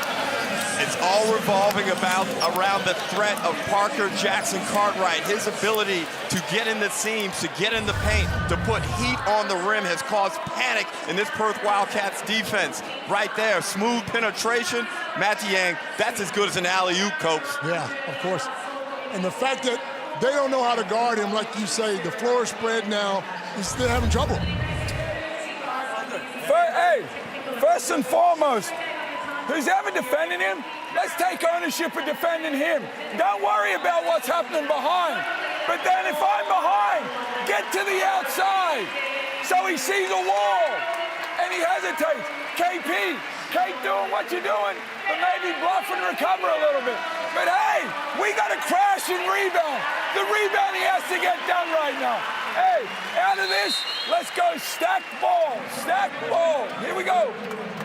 It's all revolving around the threat of Parker Jackson Cartwright. His ability to get in the seams, to get in the paint, to put heat on the rim has caused panic in this Perth Wildcats defense. Right there, smooth penetration. Matiang, that's as good as an alley-oop, Coach. Yeah, of course. And the fact that they don't know how to guard him, like you say, the floor is spread now, he's still having trouble. Hey, first and foremost, who's ever defending him, let's take ownership of defending him. Don't worry about what's happening behind. But then if I'm behind, get to the outside. So he sees a wall and he hesitates. KP, keep doing what you're doing, but maybe bluff and recover a little bit. But hey, we got to crash and rebound. The rebounding has to get done right now. Hey, out of this, let's go stack ball, stack ball. Here we go.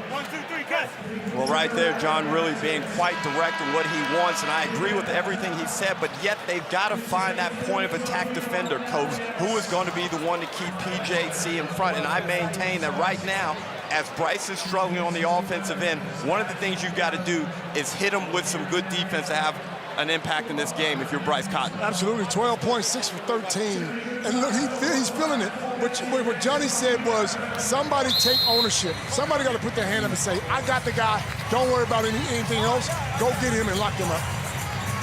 1, 2, 3, catch. Well, right there, John really being quite direct in what he wants, and I agree with everything he said, but yet they've got to find that point of attack defender, Coach, who is going to be the one to keep PJC in front, and I maintain that right now, as Bryce is struggling on the offensive end, one of the things you've got to do is hit him with some good defense to have an impact in this game if you're Bryce Cotton. Absolutely, 12 points, 6 for 13. And look, he's feeling it. What Johnny said was, somebody take ownership. Somebody got to put their hand up and say, I got the guy. Don't worry about anything else. Go get him and lock him up.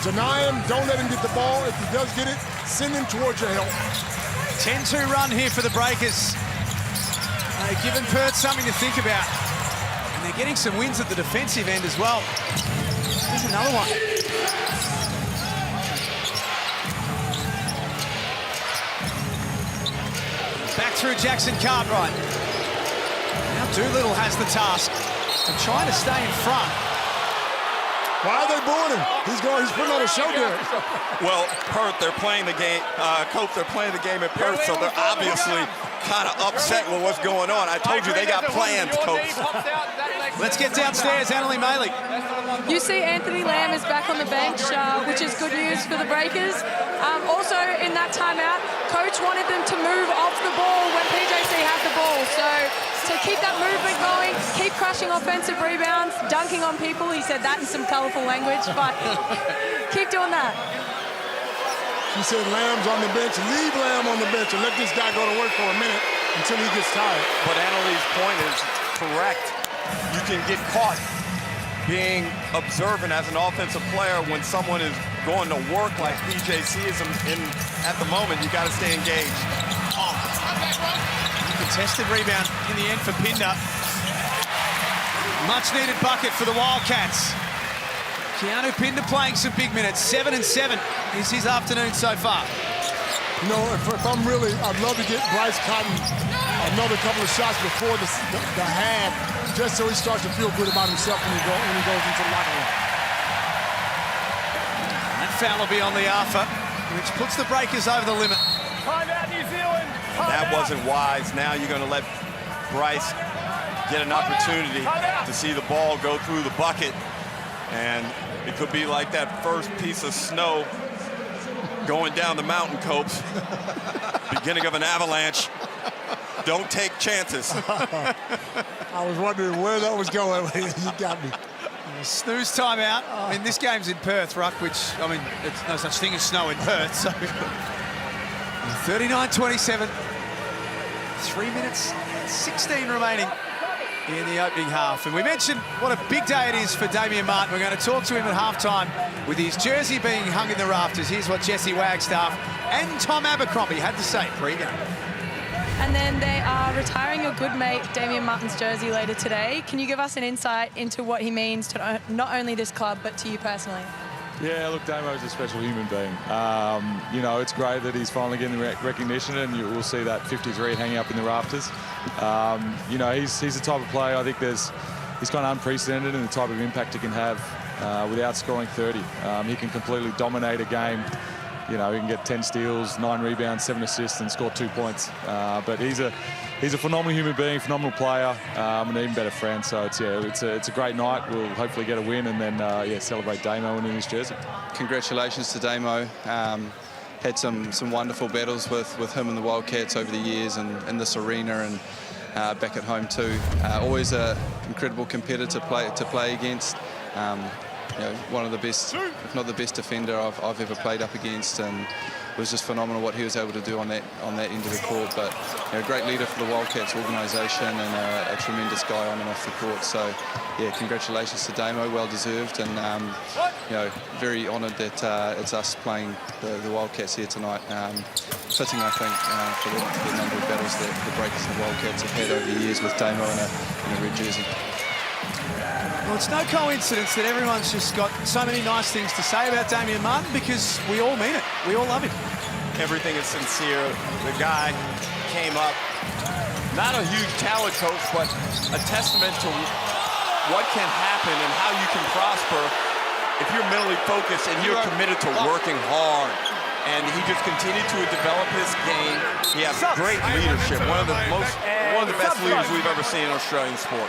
Deny him. Don't let him get the ball. If he does get it, send him towards your help. 10-2 run here for the Breakers. They've given Perth something to think about. And they're getting some wins at the defensive end as well. Here's another one. Back through Jackson Cartwright. Now Doolittle has the task of trying to stay in front. Why are they booing him? He's putting on a show there. Well, Perth, they're playing the game. Coach, they're playing the game at Perth, so they're obviously kind of upset with what's going on. I told you they got plans, Coach. Let's get downstairs, Annalie Maley. You see Anthony Lamb is back on the bench, which is good news for the Breakers. Also, in that timeout, Coach wanted them to move off the ball when PJC had the ball. So So keep that movement going, keep crushing offensive rebounds, dunking on people. He said that in some colourful language, but keep doing that. She said Lamb's on the bench. Leave Lamb on the bench and let this guy go to work for a minute until he gets tired. But Annalie's point is correct. You can get caught being observant as an offensive player when someone is going to work like PJC is at the moment. You got to stay engaged. Contested rebound in the end for Pinder. Much needed bucket for the Wildcats. Keanu Pinder playing some big minutes. 7 and 7 is his afternoon so far. You know, if I'm really, I'd love to get Bryce Cotton another couple of shots before the half, just so he starts to feel good about himself when he goes into the locker room. That foul will be on the Arthur, which puts the Breakers over the limit. Time out, New Zealand. That wasn't wise. Now you're going to let Bryce get an opportunity to see the ball go through the bucket. And it could be like that first piece of snow going down the mountain, Copes. Beginning of an avalanche. Don't take chances. I was wondering where that was going. You got me. Snooze timeout. I mean, this game's in Perth, Ruck, which, I mean, it's no such thing as snow in Perth, so 39-27. 3 minutes, 16 remaining in the opening half. And we mentioned what a big day it is for Damien Martin. We're going to talk to him at halftime with his jersey being hung in the rafters. Here's what Jesse Wagstaff and Tom Abercrombie had to say pre-game. And then they are retiring your good mate Damien Martin's jersey later today. Can you give us an insight into what he means to not only this club, but to you personally? Yeah, look, Damo's a special human being. You know, it's great that he's finally getting the recognition, and you will see that 53 hanging up in the rafters. You know, he's the type of player, I think he's kind of unprecedented in the type of impact he can have without scoring 30. He can completely dominate a game. You know, he can get 10 steals, 9 rebounds, 7 assists, and score 2 points. But he's a phenomenal human being, phenomenal player, and an even better friend. So it's a great night. We'll hopefully get a win and then celebrate Damo winning his jersey. Congratulations to Damo. Had some wonderful battles with him and the Wildcats over the years, and in this arena and back at home too. Always an incredible competitor to play against. You know, one of the best, if not the best defender I've ever played up against, and it was just phenomenal what he was able to do on that end of the court. But you know, a great leader for the Wildcats organisation, and a tremendous guy on and off the court. So yeah, congratulations to Damo, well deserved, and you know, very honoured that it's us playing the Wildcats here tonight. Fitting, I think, for the number of battles that the Breakers and the Wildcats have had over the years with Damo in a red jersey. Well, it's no coincidence that everyone's just got so many nice things to say about Damien Martin, because we all mean it. We all love him. Everything is sincere. The guy came up, not a huge talent coach, but a testament to what can happen and how you can prosper if you're mentally focused and you're committed to working hard. And he just continued to develop his game. He has great leadership. One of the best leaders we've ever seen in Australian sport.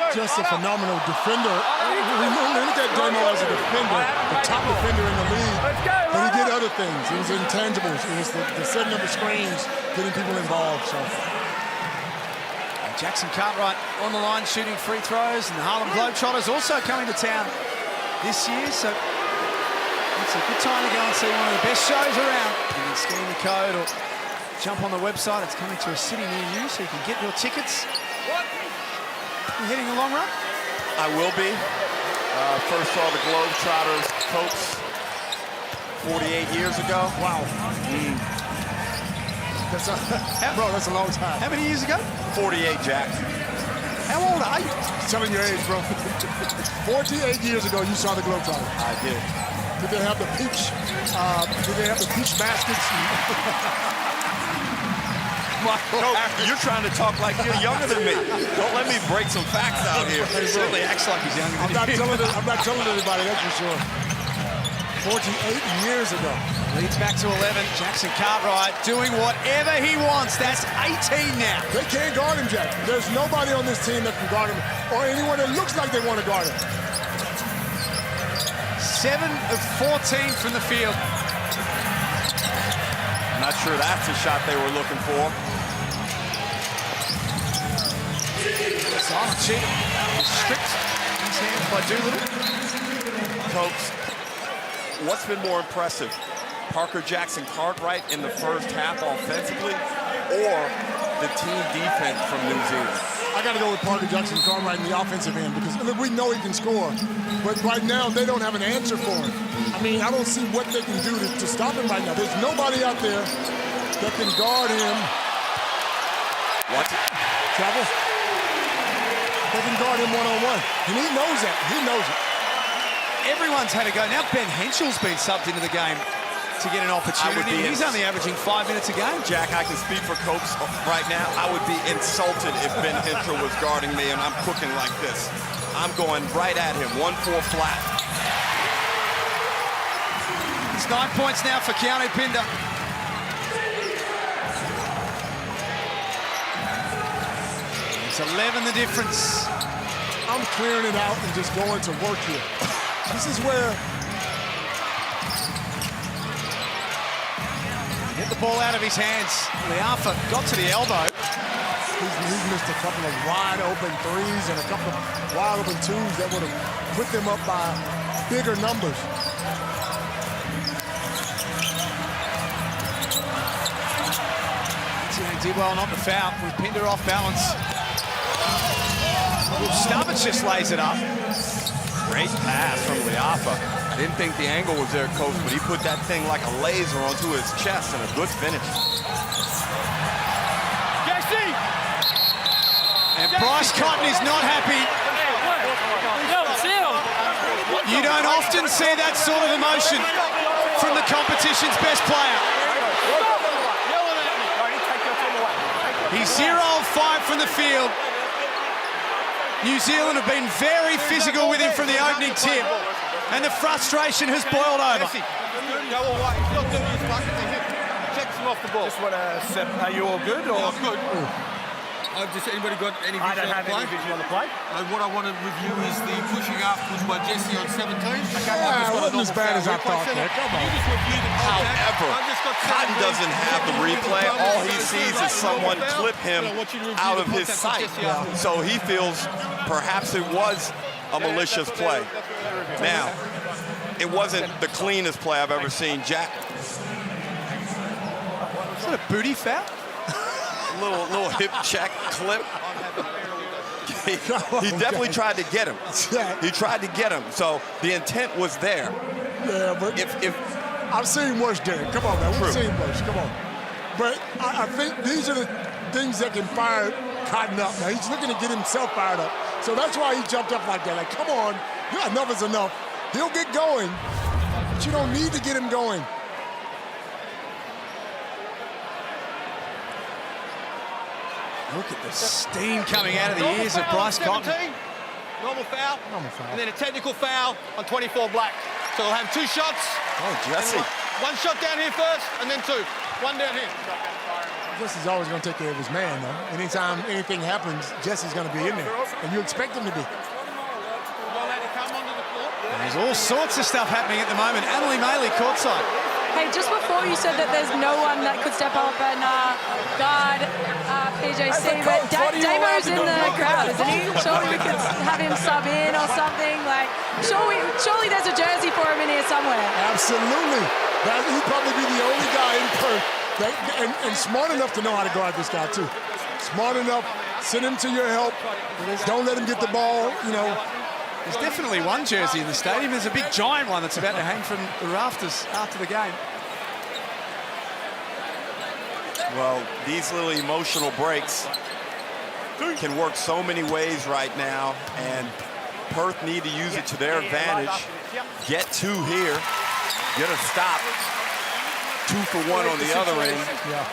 Just a phenomenal defender. Look at Damo as a defender, the top defender in the league. But he did other things. It was intangibles. It was the setting of the screens, getting people involved. So Jackson Cartwright on the line shooting free throws, and the Harlem Globetrotters also coming to town this year. So it's a good time to go and see one of the best shows around. You can scan the code or jump on the website. It's coming to a city near you, so you can get your tickets. You heading a long run? I will be. First saw the Globetrotters Copes 48 years ago. wow. That's a long time. How many years ago? 48, Jack. How old are you? Telling your age, bro. 48 years ago, you saw the Globetrotters. I did. Did they have the peach? Did they have the peach baskets? No, you're trying to talk like you're younger than me. Don't let me break some facts out here. He certainly acts like he's younger than I'm not telling anybody, that's for sure. 48 years ago. Leads back to 11. Jackson Cartwright doing whatever he wants. That's 18 now. They can't guard him, Jack. There's nobody on this team that can guard him, or anyone that looks like they want to guard him. 7 of 14 from the field. Not sure that's the shot they were looking for. Silent cheat is stripped in his hands by Doolittle. Folks, what's been more impressive? Parker Jackson Cartwright in the first half offensively, or the team defense from New Zealand? I got to go with Parker Jackson Cartwright in the offensive end because look, we know he can score, but right now they don't have an answer for him. I mean, I don't see what they can do to stop him right now. There's nobody out there that can guard him. Watch it. Travel. They can guard him one-on-one, and he knows that. He knows it. Everyone's had a go. Now Ben Henschel's been subbed into the game to get an opportunity. He's only averaging 5 minutes a game. Jack, I can speak for Copes right now. I would be insulted if Ben Henschel was guarding me and I'm cooking like this. I'm going right at him, 1-4 flat. It's 9 points now for Keanu Pinder. It's 11 the difference. I'm clearing it out and just going to work here. This is where get the ball out of his hands. Liafa got to the elbow. He's missed a couple of wide open threes and a couple of wide open twos that would have put them up by bigger numbers. Did well not to foul with Pinder off balance. Stubbins just lays it up. Great pass from Liafa. I didn't think the angle was there, Coach, but he put that thing like a laser onto his chest and a good finish. Jesse! And Bryce Cotton is not happy. You don't often see that sort of emotion from the competition's best player. He's 0 of 5 from the field. New Zealand have been very physical with him from the opening tip, and the frustration has boiled over. Checks him off the ball. Just want to say, are you all good? Or? Yeah, I'm good. Just anybody got any vision I don't have any vision on the play. What I want to review is the pushing afterwards by Jesse on 17. Yeah, it wasn't as bad as I thought. Come on. However, Cotton doesn't have the replay. All he sees is someone clip him out of his sight. So he feels perhaps it was a malicious play. Now, it wasn't the cleanest play I've ever seen. Jack. Is that a booty foul? little hip check clip. He definitely tried to get him. He tried to get him. So the intent was there. Yeah, but if I've seen worse, Derek. Come on, man. True. We've seen worse. Come on. But I think these are the things that can fire Cotton up. Now, he's looking to get himself fired up. So that's why he jumped up like that. Like, come on. Yeah, enough is enough. He'll get going, but you don't need to get him going. Look at the steam coming out of the ears of Bryce Cotton. Normal foul. And then a technical foul on 24 black. So they'll have 2 shots. Oh, Jesse. One shot down here first, and then 2. One down here. Jesse's always going to take care of his man, though. Anytime anything happens, Jesse's going to be in there, and you expect him to be. There's all sorts of stuff happening at the moment. Annalie Maley courtside. Hey, just before you said that there's no one that could step up and guard PJC, but Damo's in the crowd, isn't he? Surely we could have him sub in or something. Like, surely there's a jersey for him in here somewhere. Absolutely. He'd probably be the only guy in Perth and smart enough to know how to guard this guy, too. Smart enough, send him to your help. Don't let him get the ball, you know. There's definitely one jersey in the stadium. There's a big giant one that's about to hang from the rafters after the game. Well, these little emotional breaks can work so many ways right now, and Perth need to use it to their advantage. Get 2 here, get a stop, 2 for 1 on the other end,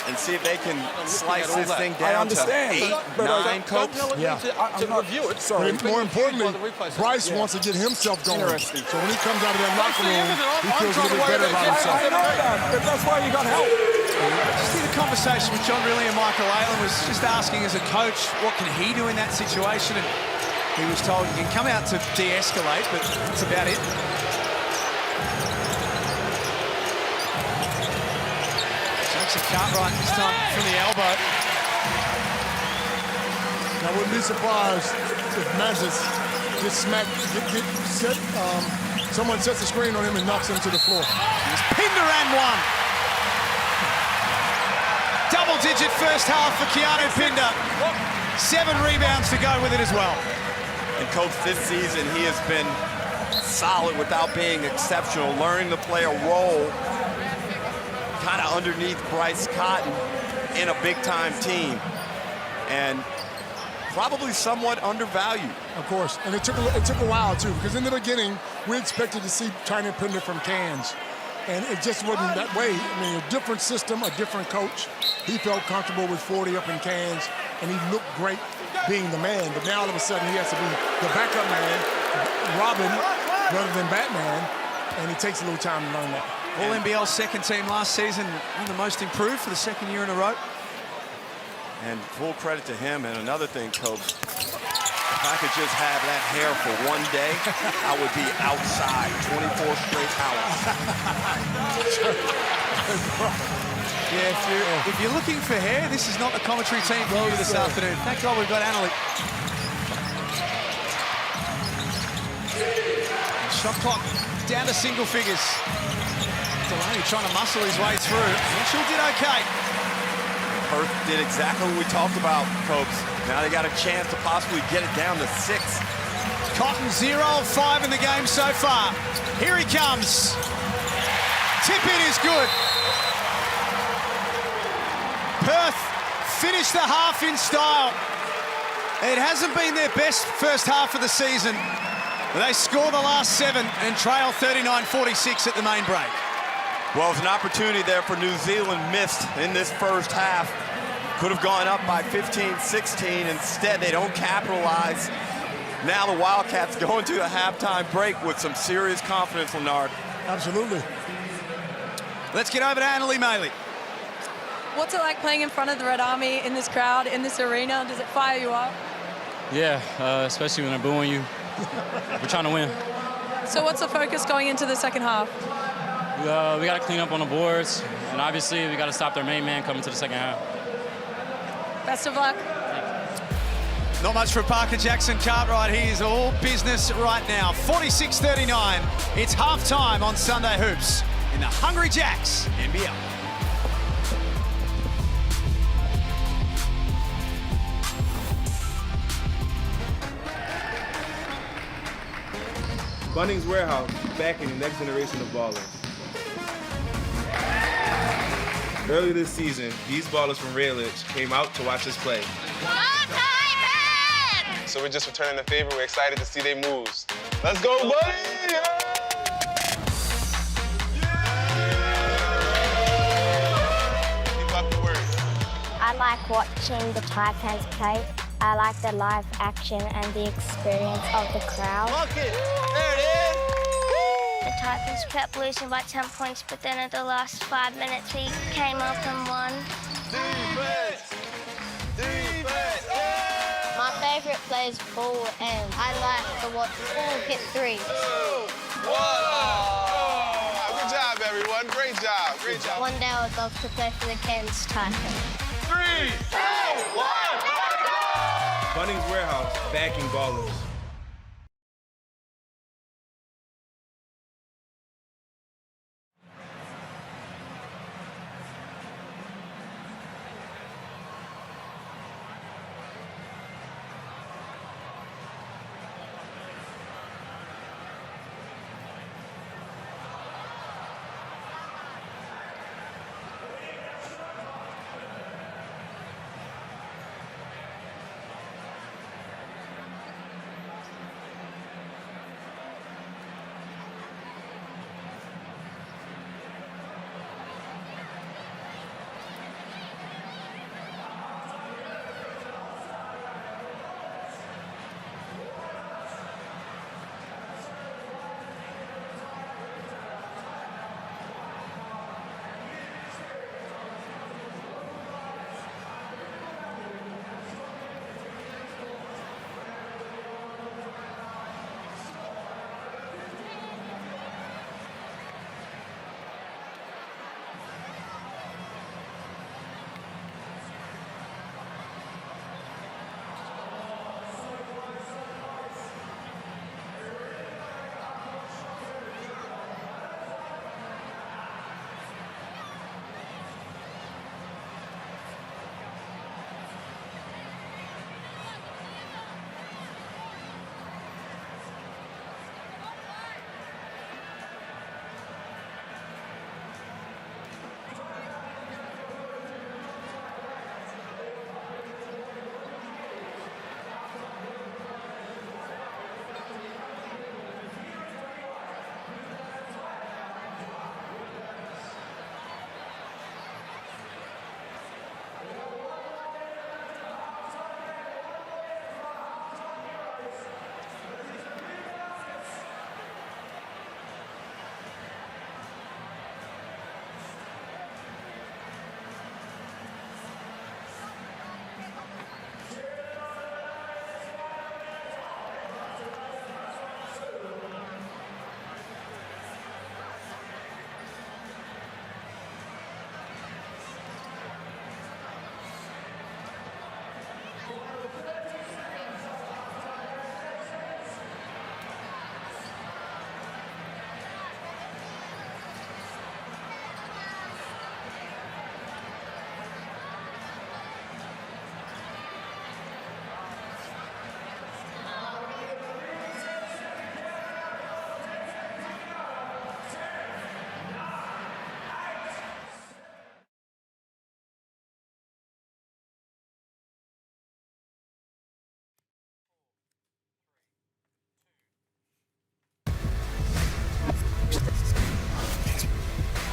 and see if they can slice this thing down to 8, 9 Copes. Yeah. To review it. But more importantly, Bryce wants to get himself going. So when he comes out of that locker room, he feels a little bit better about himself. I know that. That's why you got help. Just in a conversation with John Riley and Michael Aylan was just asking as a coach, what can he do in that situation? And he was told he can come out to de-escalate, but that's about it. Jackson Cartwright this time from the elbow. I wouldn't be surprised if Mazes gets smacked, someone sets a screen on him and knocks him to the floor. It's Pinder and one. Double-digit first half for Keanu Pinder. 7 rebounds to go with it as well. And Coach, this season he has been solid without being exceptional, learning to play a role kind of underneath Bryce Cotton in a big-time team. And probably somewhat undervalued. Of course, and it took a while too, because in the beginning we expected to see Tiny Pinder from Cairns, and it just wasn't that way. I mean, a different system, a different coach. He felt comfortable with 40 up in Cairns, and he looked great being the man. But now all of a sudden he has to be the backup man, Robin, rather than Batman, and it takes a little time to learn that. All NBL second team last season, one of the most improved for the second year in a row. And full credit to him. And another thing, Coach, if I could just have that hair for one day, I would be outside 24 straight hours. Yeah, if you're looking for hair, this is not the commentary team for you this afternoon. Thank God we've got Annalie. Shot clock down to single figures. Delaney trying to muscle his way through. Mitchell did okay. Perth did exactly what we talked about, Coach. Now they got a chance to possibly get it down to 6. Cotton 0 of 5 in the game so far. Here he comes. Tip in is good. Perth finished the half in style. It hasn't been their best first half of the season. They score the last 7 and trail 39-46 at the main break. Well, it's an opportunity there for New Zealand missed in this first half. Could have gone up by 15-16. Instead, they don't capitalize. Now the Wildcats go into a halftime break with some serious confidence, Leonard. Absolutely. Let's get over to Annalie Maley. What's it like playing in front of the Red Army in this crowd, in this arena? Does it fire you up? Yeah, especially when they're booing you. We're trying to win. So what's the focus going into the second half? We got to clean up on the boards, and obviously we got to stop their main man coming to the second half. Best of luck. Not much for Parker Jackson Cartwright. He is all business right now. 46-39. It's halftime on Sunday Hoops in the Hungry Jacks NBL. Bunnings Warehouse, backing the next generation of ballers. Earlier this season, these ballers from Redledge came out to watch us play. So we're just returning the favor. We're excited to see their moves. Let's go, buddy! Yeah! Keep up the work. I like watching the Taipans play. I like the live action and the experience of the crowd. Look it! There it is! The Taipans kept losing by 10 points, but then at the last 5 minutes, we came up and won. Defense! Defense! Yeah! My favorite play is ball, and I like to watch Paul hit threes. 2, 1. Oh, good job, everyone. Great job. Great job. One day I would love to play for the Cairns Taipans. 3, 2, 1. Bunnings Warehouse, backing ballers.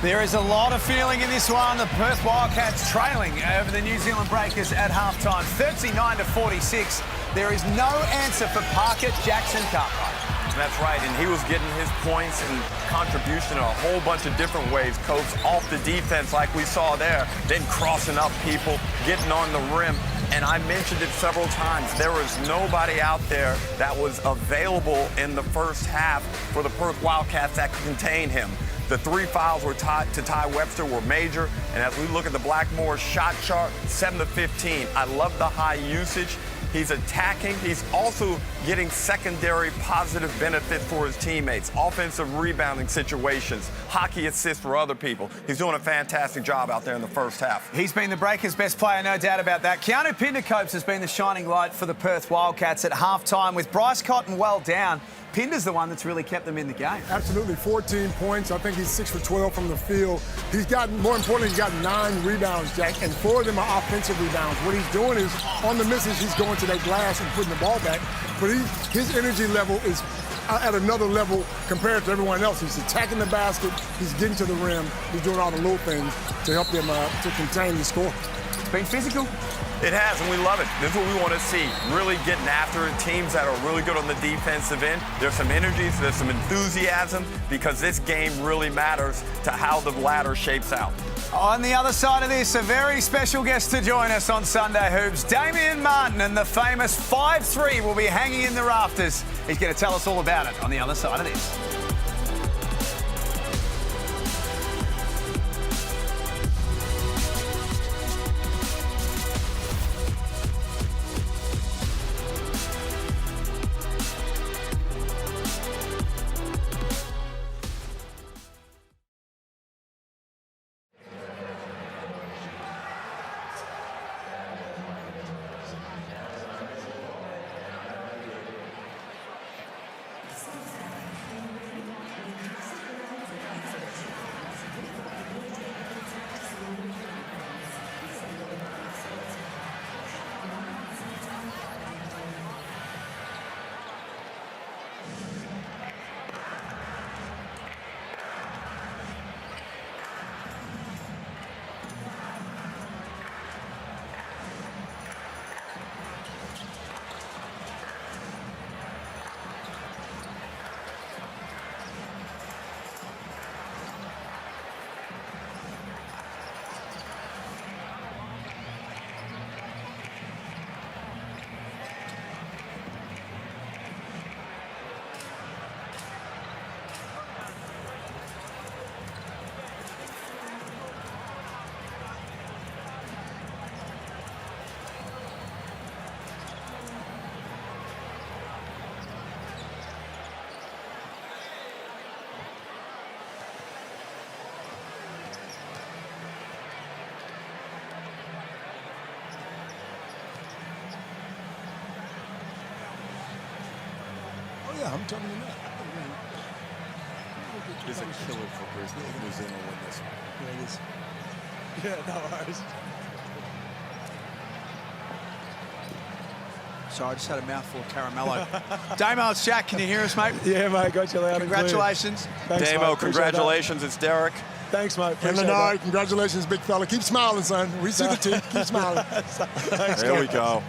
There is a lot of feeling in this one. The Perth Wildcats trailing over the New Zealand Breakers at halftime, 39-46. There is no answer for Parker Jackson Cartwright. That's right, and he was getting his points and contribution in a whole bunch of different ways, Coach. Off the defense, like we saw there, then crossing up people, getting on the rim. And I mentioned it several times. There was nobody out there that was available in the first half for the Perth Wildcats that could contain him. The 3 fouls were to Ty Webster were major, and as we look at the Blackmore shot chart, 7-15. I love the high usage. He's attacking. He's also getting secondary positive benefits for his teammates, offensive rebounding situations, hockey assists for other people. He's doing a fantastic job out there in the first half. He's been the Breakers' best player, no doubt about that. Keanu Pindercopes has been the shining light for the Perth Wildcats at halftime. With Bryce Cotton well down, Pinder's the one that's really kept them in the game. Absolutely, 14 points. I think he's 6 for 12 from the field. He's got, more importantly, he's got 9 rebounds, Jack, and 4 of them are offensive rebounds. What he's doing is, on the misses, he's going to that glass and putting the ball back. But his energy level is at another level compared to everyone else. He's attacking the basket, he's getting to the rim, he's doing all the little things to help them to contain the score. It's been physical. It has, and we love it. This is what we want to see. Really getting after it. Teams that are really good on the defensive end. There's some energies, there's some enthusiasm, because this game really matters to how the ladder shapes out. On the other side of this, a very special guest to join us on Sunday Hoops. Damien Martin and the famous 5-3 will be hanging in the rafters. He's going to tell us all about it on the other side of this. Yeah, I'm telling you that. It's a killer for Brisbane. New Zealand will win this one. Yeah, it is. Yeah, no worries. Sorry, I just had a mouthful of caramello. Damo, it's Jack. Can you hear us, mate? Yeah, mate. Got you loud and clear. Congratulations. Thanks, Damo, mate. congratulations. It's Derek. Thanks, mate. Illinois, congratulations, big fella. Keep smiling, son. We see the team. Keep smiling. Thanks, there we go.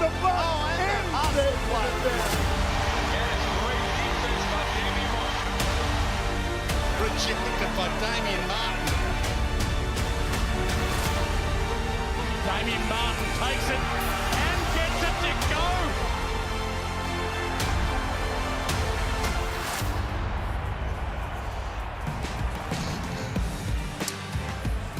the butt in there. Rejected by Damien Martin. Damien Martin takes it and gets it to go.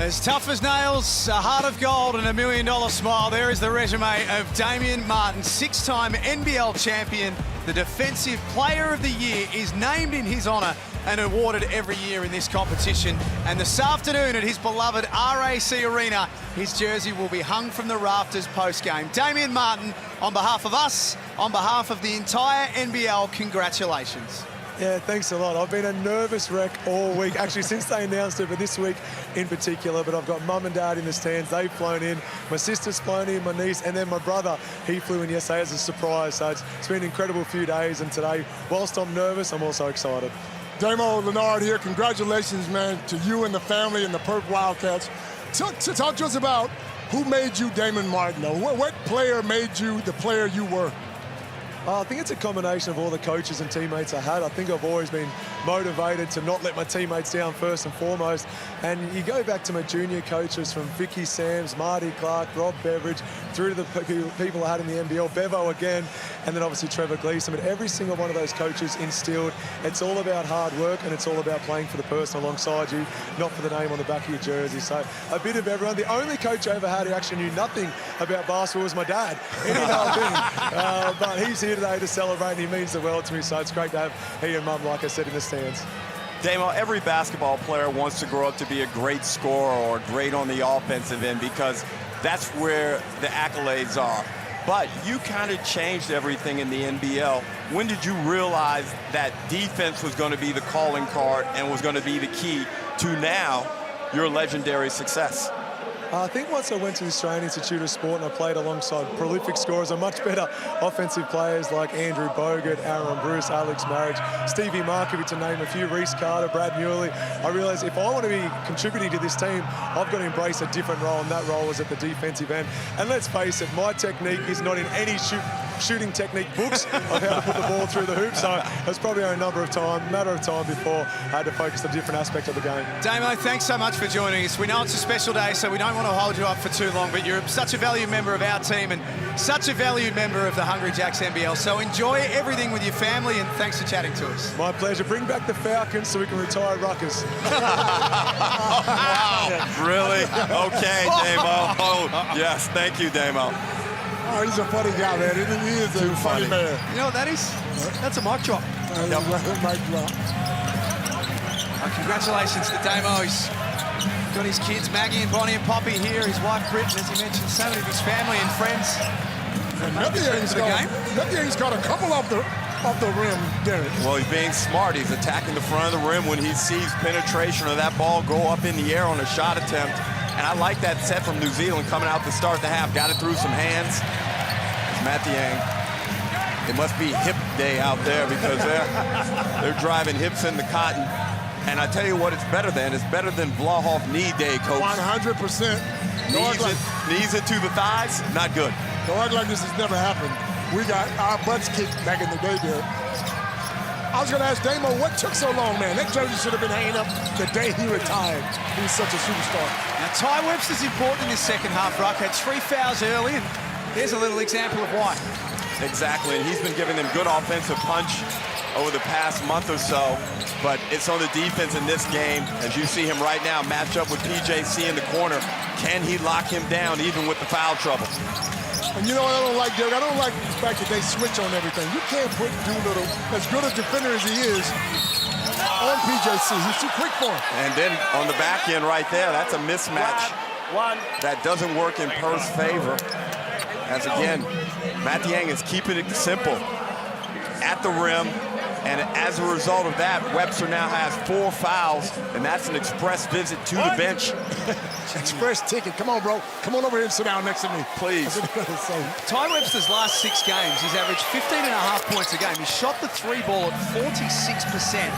As tough as nails, a heart of gold and $1 million smile. There is the resume of Damien Martin, 6-time NBL champion. The Defensive Player of the Year is named in his honour and awarded every year in this competition. And this afternoon at his beloved RAC Arena, his jersey will be hung from the rafters post-game. Damien Martin, on behalf of us, on behalf of the entire NBL, congratulations. Yeah, thanks a lot. I've been a nervous wreck all week, actually since they announced it, but this week in particular. But I've got mum and dad in the stands. They've flown in. My sister's flown in, my niece, and then my brother, he flew in yesterday as a surprise. So it's been an incredible few days, and today, whilst I'm nervous, I'm also excited. Damo Leonard here. Congratulations, man, to you and the family and the Perth Wildcats. Talk to us about who made you Damien Martin, though. What player made you the player you were? I think it's a combination of all the coaches and teammates I had. I think I've always been motivated to not let my teammates down first and foremost. And you go back to my junior coaches from Vicky Sams, Marty Clark, Rob Beveridge, through to the people I had in the NBL, Bevo again, and then obviously Trevor Gleeson. But every single one of those coaches instilled it's all about hard work and it's all about playing for the person alongside you, not for the name on the back of your jersey. So a bit of everyone. The only coach I ever had who actually knew nothing about basketball was my dad. He didn't know a thing. But he's here today to celebrate, and he means the world to me, so it's great to have he and mum, like I said, in the stands. Damo, every basketball player wants to grow up to be a great scorer or great on the offensive end because that's where the accolades are. But you kind of changed everything in the NBL. When did you realize that defense was going to be the calling card and was going to be the key to now your legendary success? I think once I went to the Australian Institute of Sport and I played alongside prolific scorers and much better offensive players like Andrew Bogut, Aaron Bruce, Alex Marriage, Stevie Markovic, to name a few, Reece Carter, Brad Muley, I realised if I want to be contributing to this team, I've got to embrace a different role, and that role was at the defensive end. And let's face it, my technique is not in any shooting technique books of how to put the ball through the hoop, so it's probably a matter of time before I had to focus on a different aspect of the game. Damo, thanks so much for joining us. We know it's a special day, so we don't want to hold you up for too long, but you're such a valued member of our team and such a valued member of the Hungry Jacks NBL, so enjoy everything with your family, and thanks for chatting to us. My pleasure. Bring back the Falcons so we can retire Ruckers. Wow, really? Okay, Damo. Oh, yes, thank you, Damo. Oh, he's a funny guy, man. He is a funny man. You know what that is? That's a mic drop. Yep. Mic drop. Congratulations to Damo. He's got his kids, Maggie and Bonnie and Poppy here, his wife Britt, and as he mentioned, so many of his family and friends. And Matthew's got a couple off the rim, Derek. Well, he's being smart. He's attacking the front of the rim when he sees penetration of that ball go up in the air on a shot attempt. And I like that set from New Zealand coming out to start the half. Got it through some hands. It's Mathiang. It must be hip day out there because they're driving hips in the cotton. And I tell you what, it's better than Vlahoff knee day, Coach. 100%. Knees it to the thighs, not good. Don't act like this has never happened. We got our butts kicked back in the day, Derek. I was going to ask Damo, what took so long, man? That jersey should have been hanging up the day he retired. He was such a superstar. Now, Ty Webster's important in this second half, Ruck. Had 3 fouls early, and here's a little example of why. Exactly, and he's been giving them good offensive punch over the past month or so, but it's on the defense in this game. As you see him right now, match up with PJC in the corner. Can he lock him down even with the foul trouble? And you know what I don't like, Derek? I don't like the fact that they switch on everything. You can't put Doolittle, as good a defender as he is, on PJC. He's too quick for him. And then on the back end right there, that's a mismatch. That doesn't work in Perth's favor. As again, Mathiang is keeping it simple at the rim. And as a result of that, Webster now has 4 fouls, and that's an express visit to the bench. Express ticket. Come on, bro. Come on over here and sit down next to me. Please. Ty Webster's last 6 games, he's averaged 15.5 points a game. He shot the 3 ball at 46%.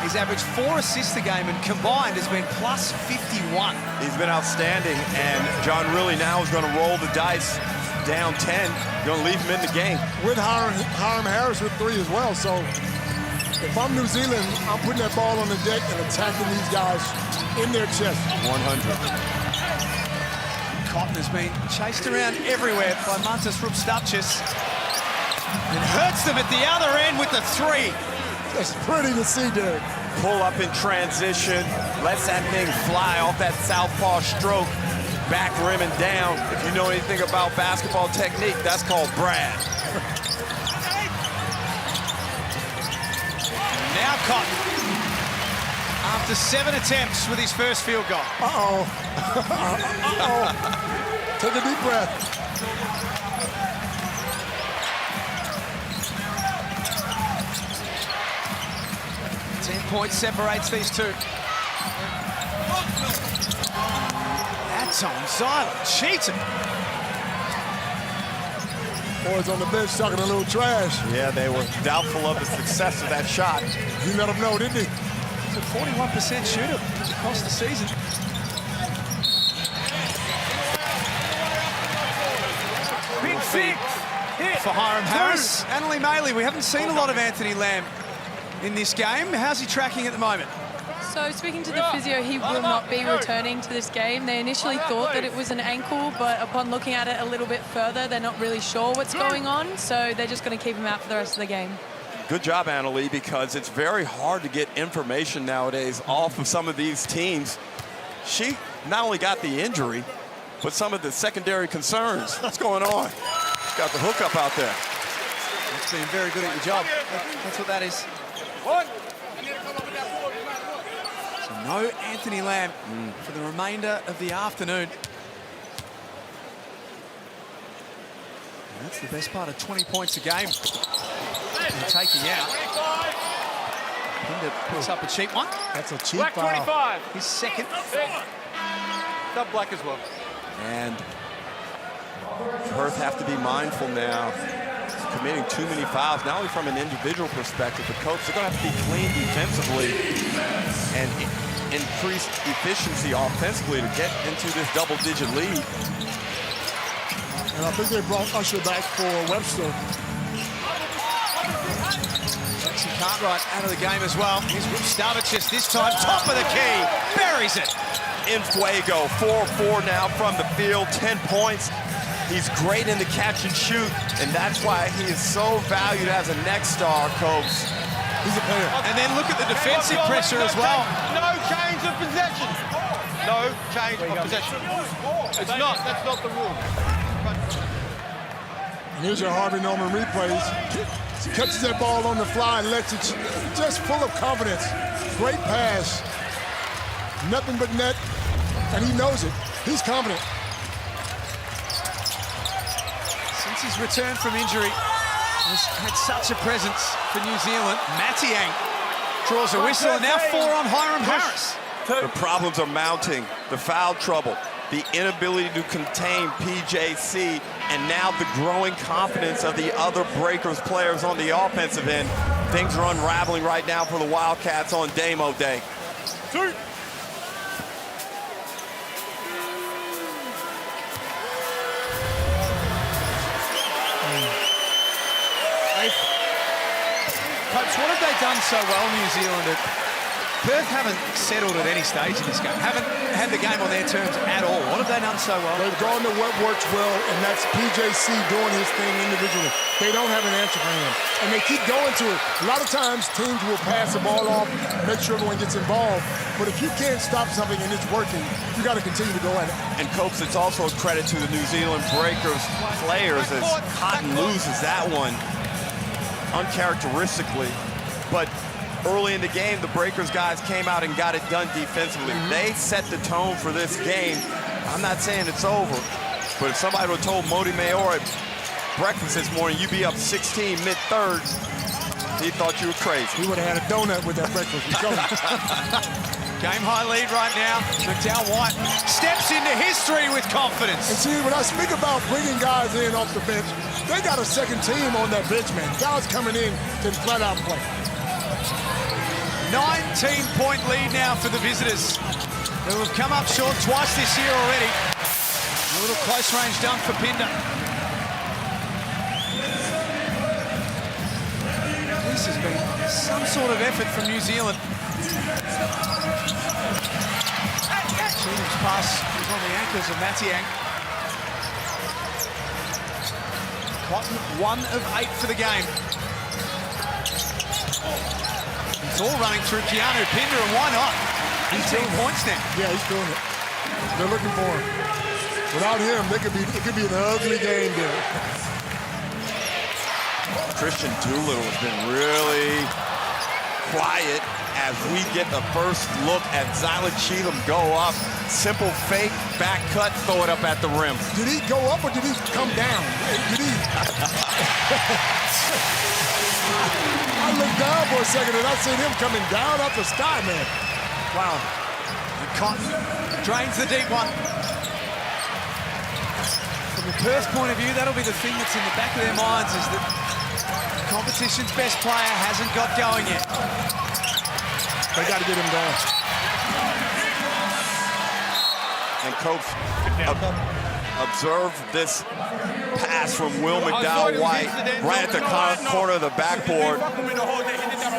He's averaged 4 assists a game, and combined has been plus 51. He's been outstanding, and John really now is going to roll the dice down 10, you're going to leave him in the game. With Hiram Harris with 3 as well. So if I'm New Zealand, I'm putting that ball on the deck and attacking these guys in their chest. 100. Cotton has been chased around everywhere by Mantas Rupstapchis. And hurts them at the other end with the 3. It's pretty to see, Derek. Pull up in transition, lets that thing fly off that southpaw stroke, back rim and down. If you know anything about basketball technique, that's called Brad. Now Cotton, after 7 attempts with his first field goal. Uh-oh. Uh-oh. Take a deep breath. Point separates these two. That's on silent. Cheating. Boys on the bench talking a little trash. Yeah, they were doubtful of the success of that shot. He let them know, didn't he? He's a 41% shooter across the season. Big 6. Hit. For Hiram Harris. Annalie Maley, we haven't seen a lot of Anthony Lamb in this game. How's he tracking at the moment? So speaking to the physio, he will not be returning to this game. They initially thought that it was an ankle, but upon looking at it a little bit further, they're not really sure what's going on. So they're just going to keep him out for the rest of the game. Good job, Annalie, because it's very hard to get information nowadays off of some of these teams. She not only got the injury, but some of the secondary concerns. What's going on? Got the hookup out there. That's been very good at your job. That's what that is. So no Anthony Lamb for the remainder of the afternoon. And that's the best part of 20 points a game. And taking out. Pinder picks up a cheap one. That's a cheap Black foul. 25. His second. Dub Black as well. And Perth have to be mindful now. Committing too many fouls, not only from an individual perspective, but coach, they're going to have to be clean defensively and increase efficiency offensively to get into this double-digit lead. And I think they brought Usher back for Webster. Jackson Cartwright out of the game as well. Here's Rupstapchis this time, top of the key, buries it. In fuego, 4-4 now from the field, 10 points. He's great in the catch and shoot, and that's why he is so valued as a next star, Coach. He's a player. And then look at the defensive pressure as well. No change of possession. No change of possession. It's not. That's not the rule. And here's your Harvey Norman replays. He catches that ball on the fly and lets it just full of confidence. Great pass. Nothing but net, and he knows it. He's confident. Since his return from injury, has had such a presence for New Zealand. Matiang draws a whistle, and now 4 on Hiram Harris. The problems are mounting, the foul trouble, the inability to contain PJC, and now the growing confidence of the other Breakers players on the offensive end. Things are unraveling right now for the Wildcats on Damo Day. Coach, what have they done so well, New Zealand? Perth haven't settled at any stage in this game, haven't had the game on their terms at all. What have they done so well? They've gone to what works well, and that's PJC doing his thing individually. They don't have an answer for him, and they keep going to it. A lot of times, teams will pass the ball off, make sure everyone gets involved. But if you can't stop something and it's working, you got to continue to go at it. And, Coach, it's also a credit to the New Zealand Breakers players as Cotton loses that one uncharacteristically. But early in the game, the Breakers guys came out and got it done defensively. They set the tone for this game. I'm not saying it's over, but if somebody would have told Modi Mayor at breakfast this morning, you'd be up 16 mid-third, he thought you were crazy. He would have had a donut with that breakfast. Game high lead right now. McDowell White steps into history with confidence. And see, when I speak about bringing guys in off the bench, they got a second team on that bench, man. Guys coming in to flat out play. 19-point lead now for the visitors, who have come up short twice this year already. A little close range dunk for Pinder. sort of effort from New Zealand. Cheatham's pass was on the ankles of Matiang. Cotton 1 of 8 for the game. It's all running through Keanu Pinder, and why not? 18 points now. Yeah, he's doing it. They're looking for him. Without him, it could be an ugly game there. Christian Doolittle has been really quiet as we get the first look at Zylan Cheatham go up. Simple fake, back cut, throw it up at the rim. Did he go up or did he come down? Did he? I looked down for a second and I seen him coming down up the sky, man. Wow. And Cotton drains the deep one. From the Perth point of view, that'll be the thing that's in the back of their minds, is that the competition's best player hasn't got going yet. They got to get him going. And coach, observe this pass from Will McDowell-White right at the corner of the backboard.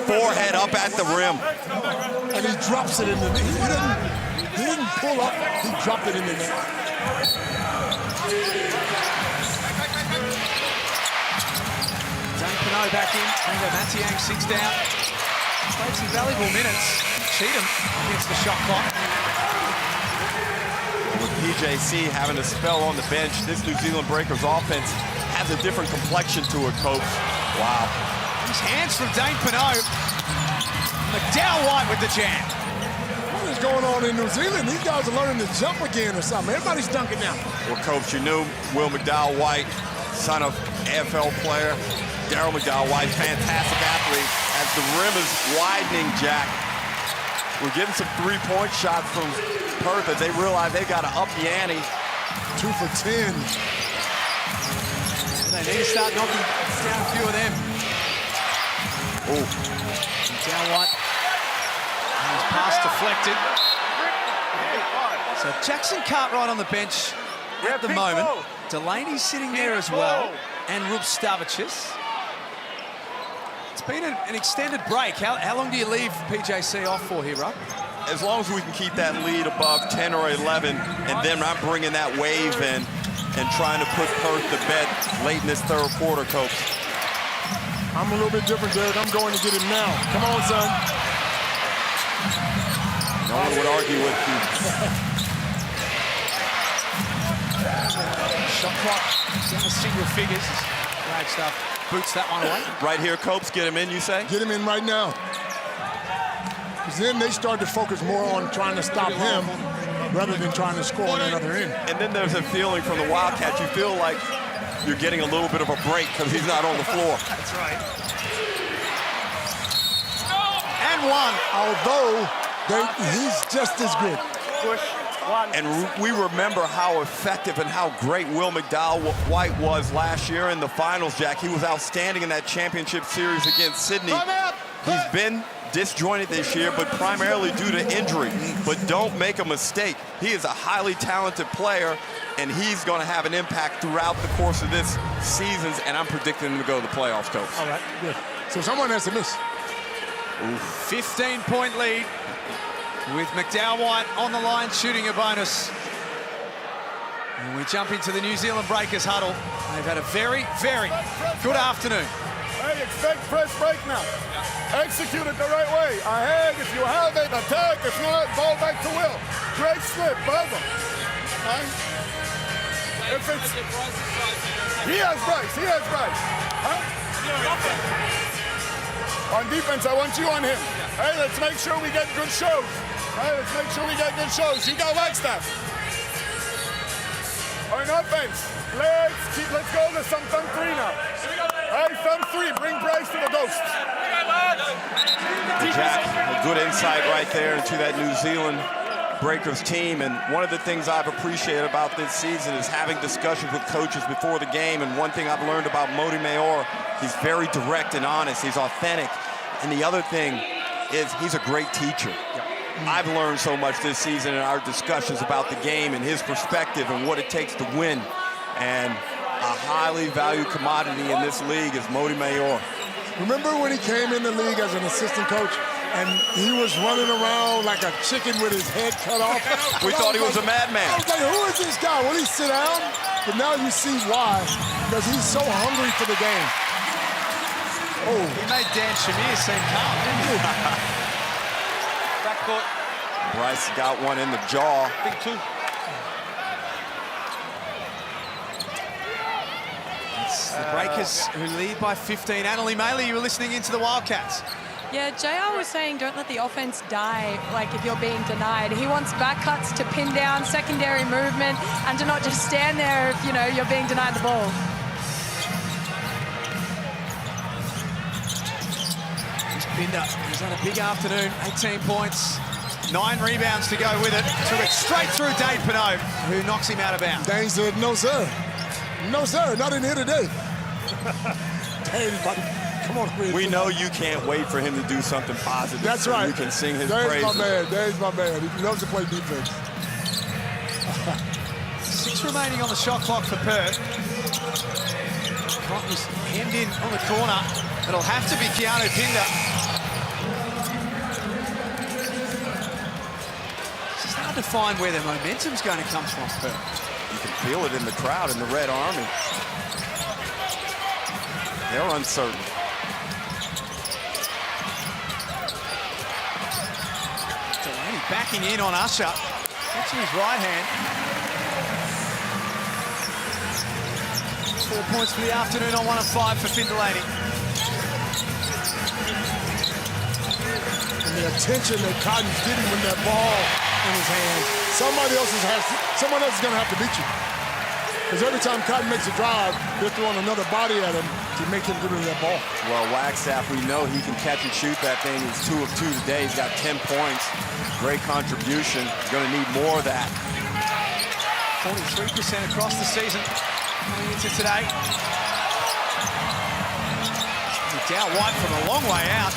Forehead up at the rim. And he drops it in the net. He didn't pull up, he dropped it in the net. Dane Pinot back in. Tango Matiang sits down. Played some valuable minutes. Cheatham gets the shot clock. With PJC having a spell on the bench, this New Zealand Breakers offense has a different complexion to it, coach. Wow. His hands from Dane Pinot. McDowell-White with the jam. What is going on in New Zealand? These guys are learning to jump again or something. Everybody's dunking now. Well, coach, you knew Will McDowell-White, son of AFL player. Daryl McDowell-White, fantastic athlete. As the rim is widening, Jack, we're getting some three-point shots from Perth as they realize they got to up the ante. 2 for 10. They need to start knocking down a few of them. Oh. McDowell-White. And his pass deflected. So Jackson Cartwright on the bench at the moment. Delaney's sitting there as well. And Rubstavicius. It's been an extended break. How long do you leave PJC off for here, Rupp? As long as we can keep that lead above 10 or 11, and then not bringing that wave in and trying to put Perth to bed late in this third quarter, coach. I'm a little bit different, Derek. I'm going to get him now. Come on, son. No one would argue with you. Shot clock down to single figures. Flagstaff boots that one away. Right here, Copes, get him in, you say? Get him in right now. Because then they start to focus more on trying to stop him rather than trying to score on another end. And then there's a feeling from the Wildcats, you feel like you're getting a little bit of a break because he's not on the floor. That's right. And one. Although he's just as good. Push. One. And we remember how effective and how great Will McDowell-White was last year in the finals, Jack. He was outstanding in that championship series against Sydney. He's been disjointed this year, but primarily due to injury. But don't make a mistake. He is a highly talented player, and he's going to have an impact throughout the course of this season, and I'm predicting him to go to the playoffs, Coach. All right, good. So someone has to miss. 15-point lead with McDowell-White on the line shooting a bonus. And we jump into the New Zealand Breakers huddle. They've had a very, very good afternoon. Hey, expect press break now. Execute it the right way. Ahead, if you have it, attack. If not, ball back to Will. Great slip, bubble. Right? If it's... He has Bryce. Huh? On defense, I want you on him. Hey, let's make sure we get good shows. Hey, let's make sure we get good shows. You got Wagstaff. On offense, let's go to some thumb 3 now. Hey, thumb 3, bring Bryce to the ghost. Jack, a good insight right there into that New Zealand Breakers team. And one of the things I've appreciated about this season is having discussions with coaches before the game. And one thing I've learned about Modi Maor, he's very direct and honest. He's authentic. And the other thing is he's a great teacher. I've learned so much this season in our discussions about the game and his perspective and what it takes to win. And a highly valued commodity in this league is Modi Maor. Remember when he came in the league as an assistant coach and he was running around like a chicken with his head cut off? We thought he was a madman. I was like, who is this guy? Will he sit down? But now you see why, because he's so hungry for the game. Oh, he made Dan Shamir seem calm, didn't he? Backcourt. Bryce got one in the jaw. Big two. It's the Breakers who lead by 15. Annalie Maley, you were listening into the Wildcats. Yeah, JR was saying don't let the offense die, like if you're being denied. He wants back cuts to pin down, secondary movement, and to not just stand there if, you know, you're being denied the ball. Binder, he's had a big afternoon, 18 points, 9 rebounds to go with it. Took it straight through Dane Pinot, who knocks him out of bounds. Dane said, no, sir. No, sir, not in here today. Dane, buddy, come on. We know you can't wait for him to do something positive. That's so right. You can sing his Dane's praises. my man. Dane's my man. He loves to play defense. 6 remaining on the shot clock for Perth. Cotton's hemmed in on the corner. It'll have to be Keanu Pinder. It's hard to find where their momentum's going to come from, Perth. You can feel it in the crowd in the Red Army. They're uncertain. Delaney backing in on Usher. Gets to his right hand. 4 points for the afternoon on 1 of 5 for Finn Delaney. And the attention that Cotton's getting with that ball in his hand, someone else is going to have to beat you. Because every time Cotton makes a drive, they're throwing another body at him to make him get rid of that ball. Well, Wagstaff, we know he can catch and shoot that thing. He's 2 of 2 today. He's got 10 points. Great contribution. Going to need more of that. 43% across the season coming into today. Down White from a long way out.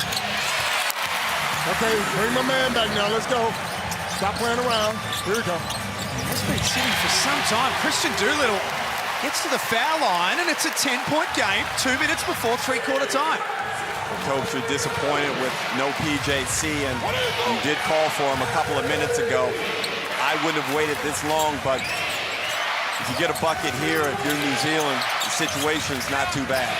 Okay, bring my man back now. Let's go. Stop playing around. Here we go. He's been sitting for some time. Christian Doolittle gets to the foul line, and it's a 10-point game 2 minutes before three-quarter time. Copes are disappointed with no PJC, and you did call for him a couple of minutes ago. I wouldn't have waited this long, but if you get a bucket here, if you're New Zealand, the situation's not too bad.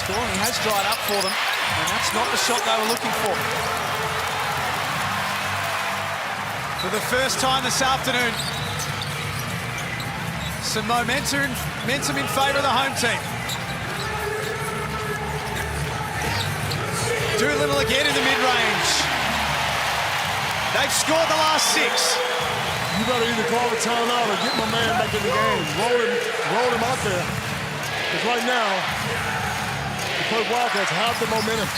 Scoring has dried up for them, and that's not the shot they were looking for. For the first time this afternoon, some momentum in favour of the home team. Doolittle again in the mid-range. They've scored the last 6. You better either call a timeout or get my man back in the game. Roll him out there. Because right now, the Perth Wildcats have the momentum.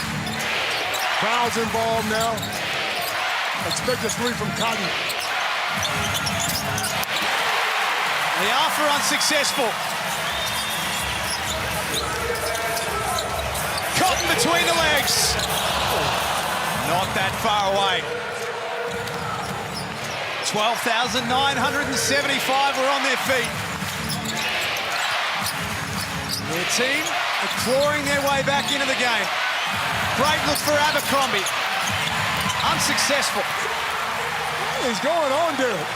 Crowd's involved now. Expect a 3 from Cotton. The offer unsuccessful. Cotton between the legs. Not that far away. 12,975 were on their feet. Their team are clawing their way back into the game. Great look for Abercrombie. Unsuccessful. What is going on, Derek?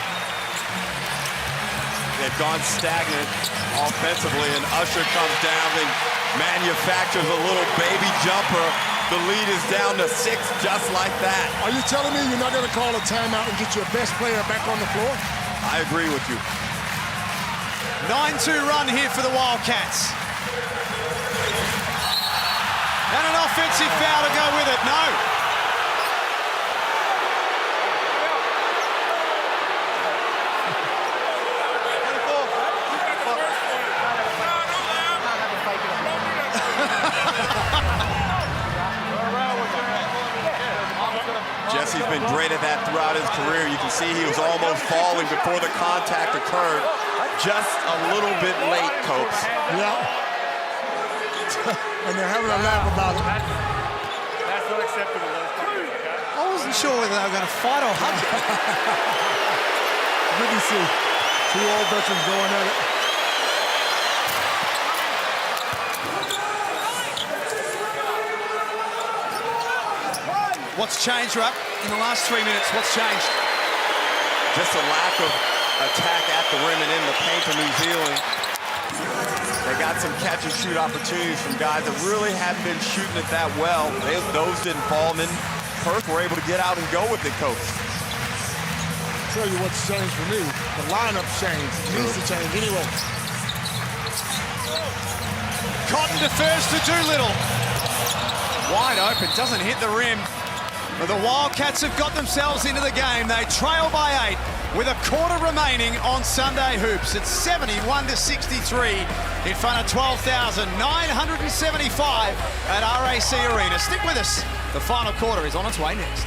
They've gone stagnant offensively, and Usher comes down and manufactures a little baby jumper. The lead is down to 6 just like that. Are you telling me you're not going to call a timeout and get your best player back on the floor? I agree with you. 9-2 run here for the Wildcats. And an offensive foul to go with it. No. Jesse's been great at that throughout his career. You can see he was almost falling before the contact occurred. Just a little bit late, Copes. Yeah. And they're having a laugh about it. That's not acceptable. I wasn't sure whether they were going to fight or hug. Good to see 2 old veterans going at it. What's changed, Rupp, in the last 3 minutes? What's changed? Just a lack of attack at the rim and in the paint for New Zealand. They got some catch-and-shoot opportunities from guys that really hadn't been shooting it that well. Those didn't fall, and then Perth were able to get out and go with it, Coach. I'll tell you what's changed for me. The lineup changed. It needs to change anyway. Cotton defers to Doolittle. Wide open, doesn't hit the rim. But the Wildcats have got themselves into the game. They trail by 8 with a quarter remaining on Sunday Hoops. It's 71-63 in front of 12,975 at RAC Arena. Stick with us. The final quarter is on its way next.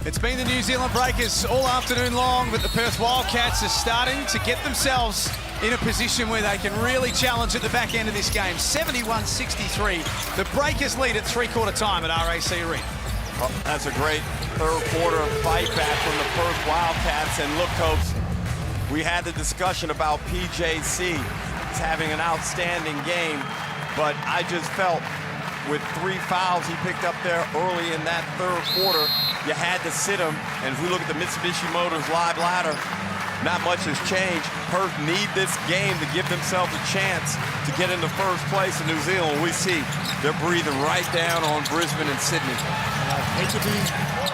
It's been the New Zealand Breakers all afternoon long, but the Perth Wildcats are starting to get themselves in a position where they can really challenge at the back end of this game. 71-63. The Breakers lead at three-quarter time at RAC Arena. Well, that's a great third quarter fight back from the Perth Wildcats. And look, Coach, we had the discussion about PJC. He's having an outstanding game, but I just felt with 3 fouls he picked up there early in that third quarter, you had to sit him. And if we look at the Mitsubishi Motors live ladder, not much has changed. Perth need this game to give themselves a chance to get into first place in New Zealand. We see they're breathing right down on Brisbane and Sydney. I hate to be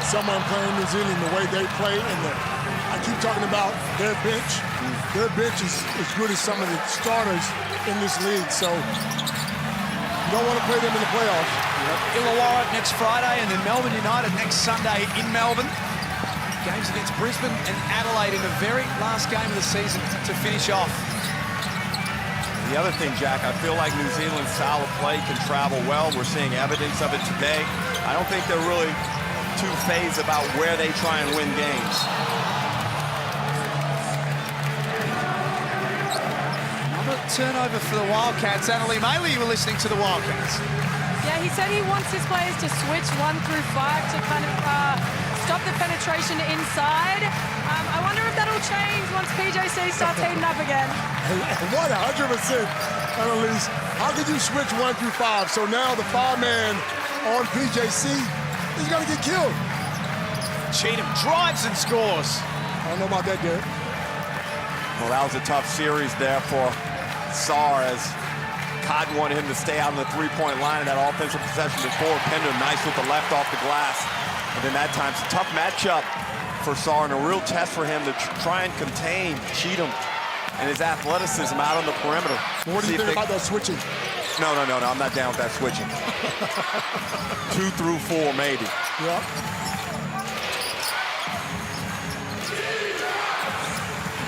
someone playing New Zealand the way they play, and I keep talking about their bench. Their bench is as good as some of the starters in this league, so you don't want to play them in the playoffs. Illawarra next Friday, and then Melbourne United next Sunday in Melbourne. Games against Brisbane and Adelaide in the very last game of the season to finish off. The other thing, Jack, I feel like New Zealand's style of play can travel well. We're seeing evidence of it today. I don't think they're really too phased about where they try and win games. Another turnover for the Wildcats. Annalie Maley, you were listening to the Wildcats. Yeah, he said he wants his players to switch 1 through 5 to kind of stop the penetration inside. I wonder if that'll change once PJC starts heating up again. 100%, Annalise. How could you switch 1 through 5? So now the 5-man on PJC is going to get killed. Cheatham drives and scores. I don't know about that, Derek. Well, that was a tough series there for Sarr, as Cotton wanted him to stay out on the three-point line in that offensive possession before. Pender nice with the left off the glass. And then that time, it's a tough matchup for Sarr and a real test for him to try and contain Cheatham and his athleticism out on the perimeter. What do you think about that switching? No, I'm not down with that switching. 2 through 4, maybe. Yeah.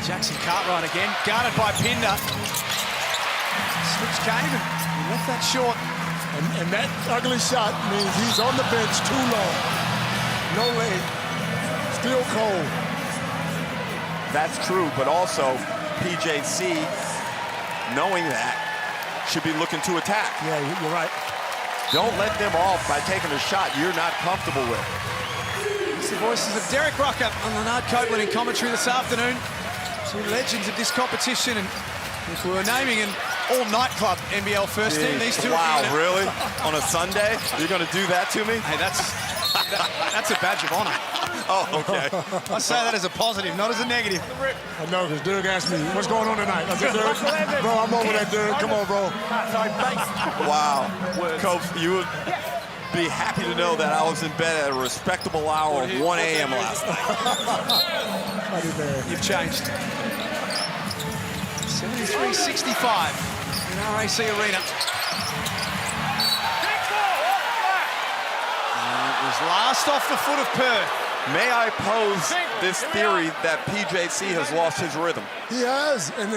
Jackson Cartwright again, guarded by Pinder. Switch came and he left that short. And that ugly shot means he's on the bench too long. No leg. Still cold. That's true, but also PJC, knowing that, should be looking to attack. Yeah, you're right. Don't let them off by taking a shot you're not comfortable with. It's the voices of Derek Rucker on Leonard Copeland in commentary this afternoon. Two legends of this competition, and if we were naming an all-nightclub NBL first team, these two. Wow, really? On a Sunday? You're going to do that to me? Hey, that's a badge of honor. Oh, okay. I say that as a positive, not as a negative. I know, because Derek asked me, what's going on tonight? I said, Derek, bro, I'm over that, Derek. Come on, bro. Wow. Coach, you would be happy to know that I was in bed at a respectable hour of 1 a.m. last night. You've changed. 73-65 in RAC Arena. And it was last off the foot of Perth. May I pose this theory that PJC has lost his rhythm? He has, and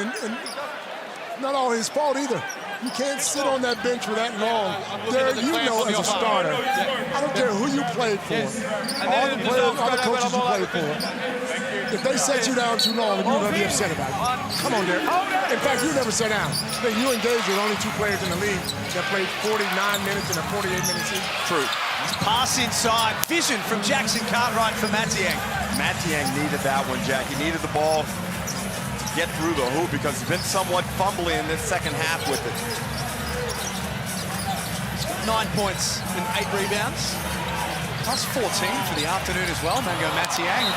not all his fault either. You can't sit on that bench for that long. Derek, you know as a starter, I don't care who you played for, all the players, all the coaches you played for, if they set you down too long, you're going to be upset about it. Come on, Derek. In fact, you never sat down. You engaged with only 2 players in the league that played 49 minutes in a 48-minute season. True. Pass inside. Vision from Jackson Cartwright for Matiang. Matiang needed that one, Jack. He needed the ball to get through the hoop because he's been somewhat fumbly in this second half with it. 9 points and 8 rebounds. Plus 14 for the afternoon as well, Mango Matiang.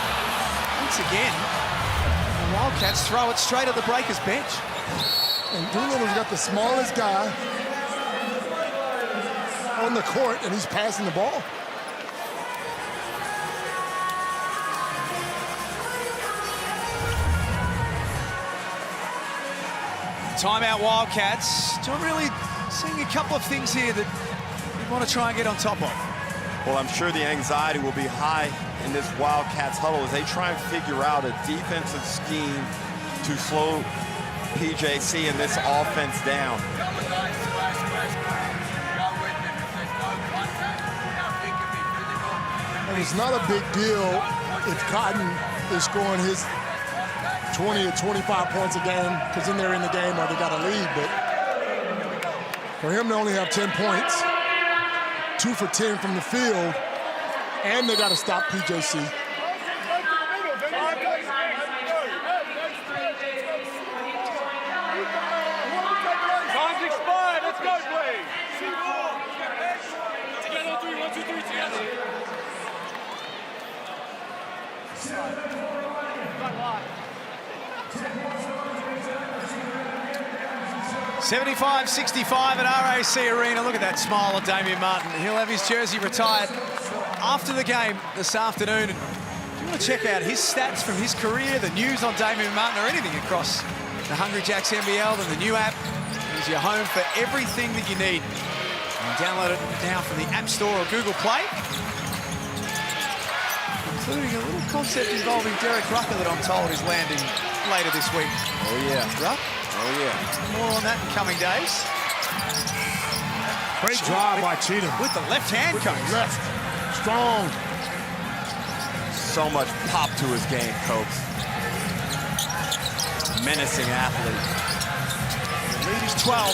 Once again, the Wildcats throw it straight at the Breakers bench. And Doolittle's got the smallest guy on the court, and he's passing the ball. Timeout Wildcats. John, really seeing a couple of things here that we want to try and get on top of. Well, I'm sure the anxiety will be high in this Wildcats huddle as they try and figure out a defensive scheme to slow PJC and this offense down. And it's not a big deal if Cotton is scoring his 20 or 25 points a game, because then they're in the game or they got a lead. But for him to only have 10 points, 2 for 10 from the field, and they got to stop PJC. Time's expired. Let's go, please. Together, 3, 1, 2, 3, together. 75-65 at RAC Arena. Look at that smile of Damien Martin. He'll have his jersey retired after the game this afternoon. And if you want to check out his stats from his career, the news on Damien Martin, or anything across the Hungry Jacks NBL, then the new app is your home for everything that you need. And download it now from the App Store or Google Play, including a little concept involving Derek Rucker that I'm told is landing later this week. Oh, yeah. Ruck? Oh, yeah. More on that in coming days. Great drive by Cheatham. With the left hand coach. Left. Strong. So much pop to his game, Copes. Menacing athlete. The lead is 12.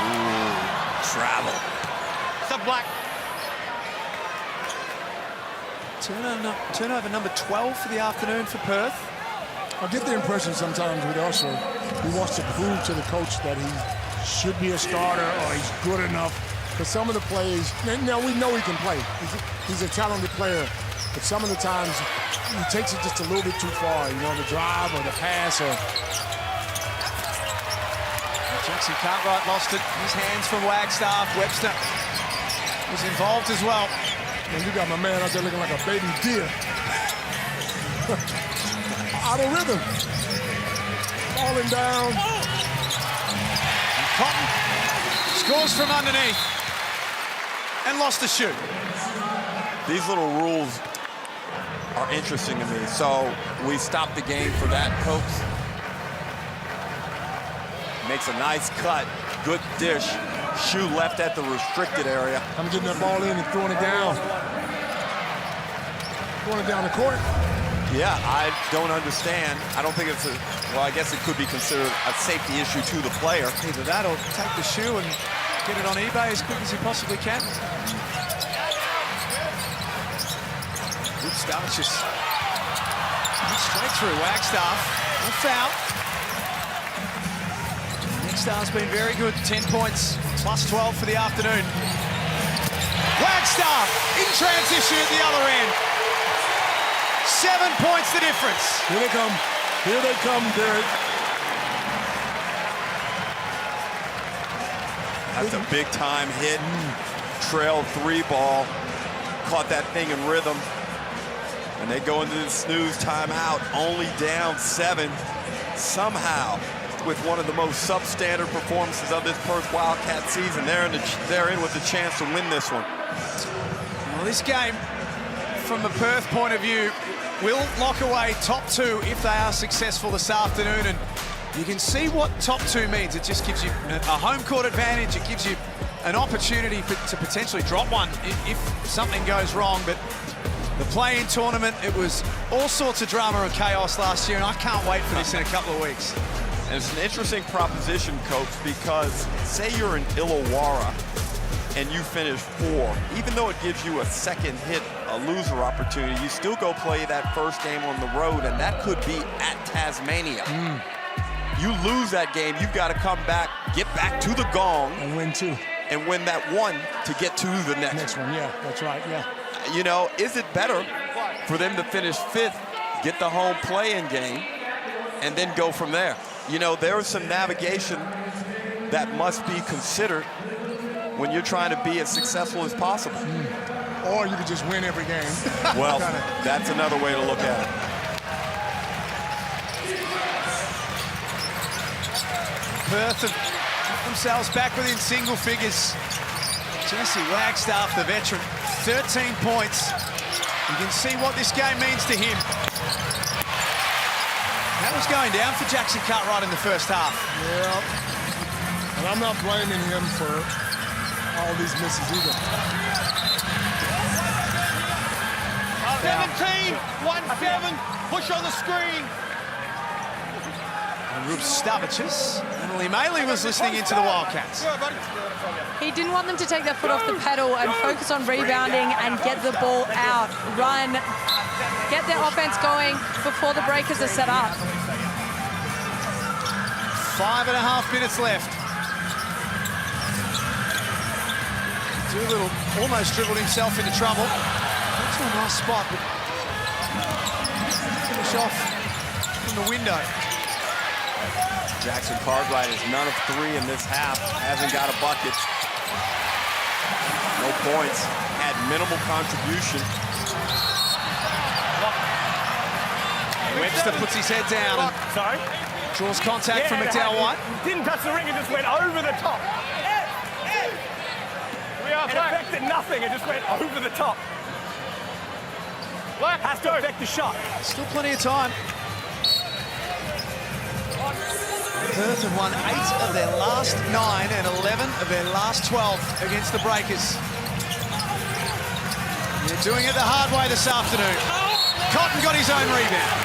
Ooh, travel. Sub Black. Turnover number 12 for the afternoon for Perth. I get the impression sometimes with Usher, he wants to prove to the coach that he should be a starter or he's good enough. Because some of the plays, now we know he can play. He's a talented player. But some of the times, he takes it just a little bit too far, you know, the drive or the pass. Or Jackson Cartwright lost it. His hands from Wagstaff. Webster was involved as well. And you got my man out there looking like a baby deer. Out of rhythm. Falling down. And Cotton scores from underneath and lost a shoot. These little rules are interesting to me. So we stop the game for that, Copes. Makes a nice cut, good dish. Shoe left at the restricted area. I'm getting that ball in and throwing it down. Throwing it down the court. Yeah, I don't understand. I don't think it's a, well, I guess it could be considered a safety issue to the player. Either that or take the shoe and get it on eBay as quick as he possibly can. Good start, just straight through Wagstaff. No foul. Wagstaff's been very good, 10 points, plus 12 for the afternoon. Wagstaff in transition at the other end. 7 points the difference. Here they come. Here they come, Derek. That's a big time hit. Trail 3 ball. Caught that thing in rhythm. And they go into the snooze timeout, only down 7. Somehow, with one of the most substandard performances of this Perth Wildcat season, they're in with a chance to win this one. Well, this game, from the Perth point of view, will lock away top 2 if they are successful this afternoon. And you can see what top 2 means. It just gives you a home court advantage. It gives you an opportunity to potentially drop one if something goes wrong. But the play-in tournament, it was all sorts of drama and chaos last year, and I can't wait for this in a couple of weeks. And it's an interesting proposition, Coach, because say you're in Illawarra and you finish 4, even though it gives you a second hit, a loser opportunity, you still go play that first game on the road, and that could be at Tasmania. You lose that game, you've got to come back, get back to the gong. And win 2. And win that one to get to the next one. Yeah, that's right, yeah. You know, is it better for them to finish 5th, get the home play-in game, and then go from there? You know, there is some navigation that must be considered when you're trying to be as successful as possible. Or you could just win every game. Well, that's another way to look at it. Perth have put themselves back within single figures. Jesse Wagstaff, the veteran, 13 points. You can see what this game means to him. That was going down for Jackson Cartwright in the first half. Yeah, and I'm not blaming him for all these misses either. 17, 1-7, push on the screen. And Rube Stavicius, Emily Maley was listening into the Wildcats. He didn't want them to take their foot off the pedal and focus on rebounding and get the ball out, run, get their offense going before the breakers are set up. 5.5 minutes left. Doolittle almost dribbled himself into trouble. That's a nice spot, but finish off from the window. Jackson Cartwright is none of 3 in this half, hasn't got a bucket. No points, had minimal contribution. Webster puts his head down. Sorry? Draws contact from McDowell White. Didn't touch the ring, it just went over the top. It affected nothing, it just went over the top. Has to affect the shot. Still plenty of time. Perth have won 8 of their last 9 and 11 of their last 12 against the Breakers. They're doing it the hard way this afternoon. Cotton got his own rebound.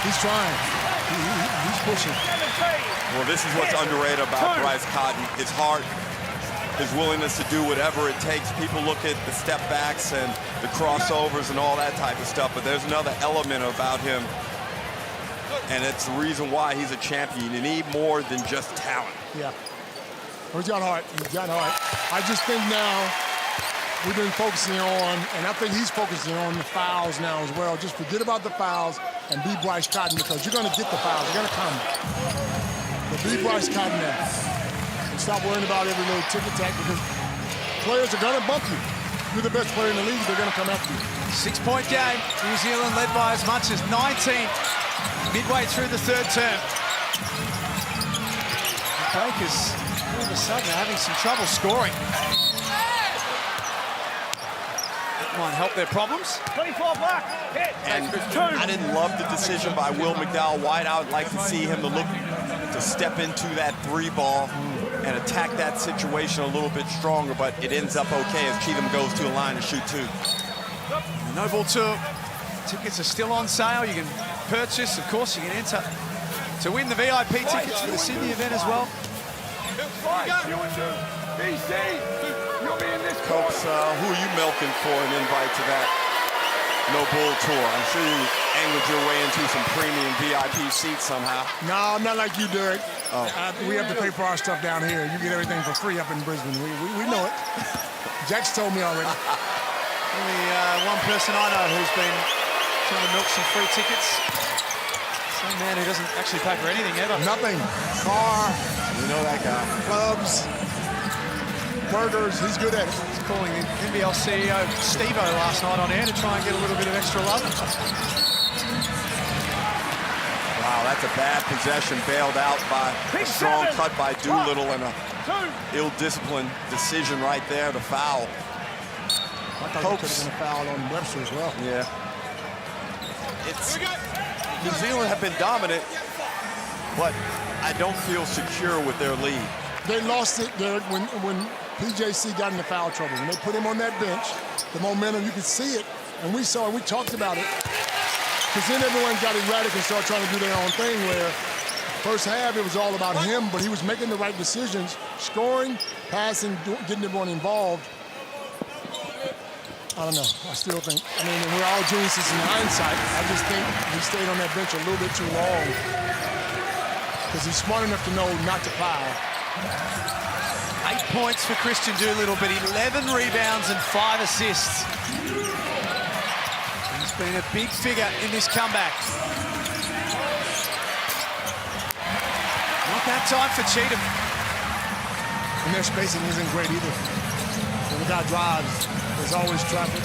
He's trying. He's pushing. Well, this is what's underrated about Bryce Cotton. His heart, his willingness to do whatever it takes. People look at the step backs and the crossovers and all that type of stuff, but there's another element about him, and it's the reason why he's a champion. You need more than just talent. Yeah. He's got heart. He's got heart. I just think now we've been focusing on, and I think he's focusing on the fouls now as well. Just forget about the fouls and be Bryce Cotton, because you're going to get the fouls. They're going to come. But be Bryce Cotton now. And stop worrying about every little tick-tack, because Players are gonna bump you. You're the best player in the league, they're gonna come after you. 6-point game. New Zealand led by as much as 19 midway through the third term. The Breakers all of a sudden are having some trouble scoring. That might help their problems. 24 black, hit. And I didn't love the decision by Will McDowell-White. I would like to see him to step into that 3 ball and attack that situation a little bit stronger, but it ends up okay as Cheatham goes to a line to shoot 2. The Noble Tour tickets are still on sale. You can purchase, of course, you can enter to win the VIP tickets for the Sydney event as well. BC, you'll be in this Copes, who are you milking for an invite to that No Bull Tour? I'm sure you angled your way into some premium VIP seats somehow. No, I'm not like you, Derek. Oh. We have to pay for our stuff down here. You get everything for free up in Brisbane. We know it. Jack's told me already. Only one person I know who's been trying to milk some free tickets. Same man who doesn't actually pay for anything ever. Nothing. Car. You know that guy. Clubs. Burgers. He's good at it. He's calling the NBL CEO Steve-O last night on air to try and get a little bit of extra love. Wow, that's a bad possession, bailed out by a strong cut by Doolittle and a ill-disciplined decision right there to foul. I thought it could have been a foul on Webster as well. Yeah. New Zealand have been dominant, but I don't feel secure with their lead. They lost it, Derek, when PJC got into foul trouble. When they put him on that bench, the momentum, you could see it. And we saw it, we talked about it. Because then everyone got erratic and started trying to do their own thing where first half it was all about him, but he was making the right decisions, scoring, passing, getting everyone involved. I don't know. I still think, we're all geniuses in hindsight. I just think he stayed on that bench a little bit too long because he's smart enough to know not to foul. 8 points for Christian Doolittle, but 11 rebounds and 5 assists. He's been a big figure in this comeback. Not that time for Cheatham. And their spacing isn't great either. When the guy drives, there's always traffic.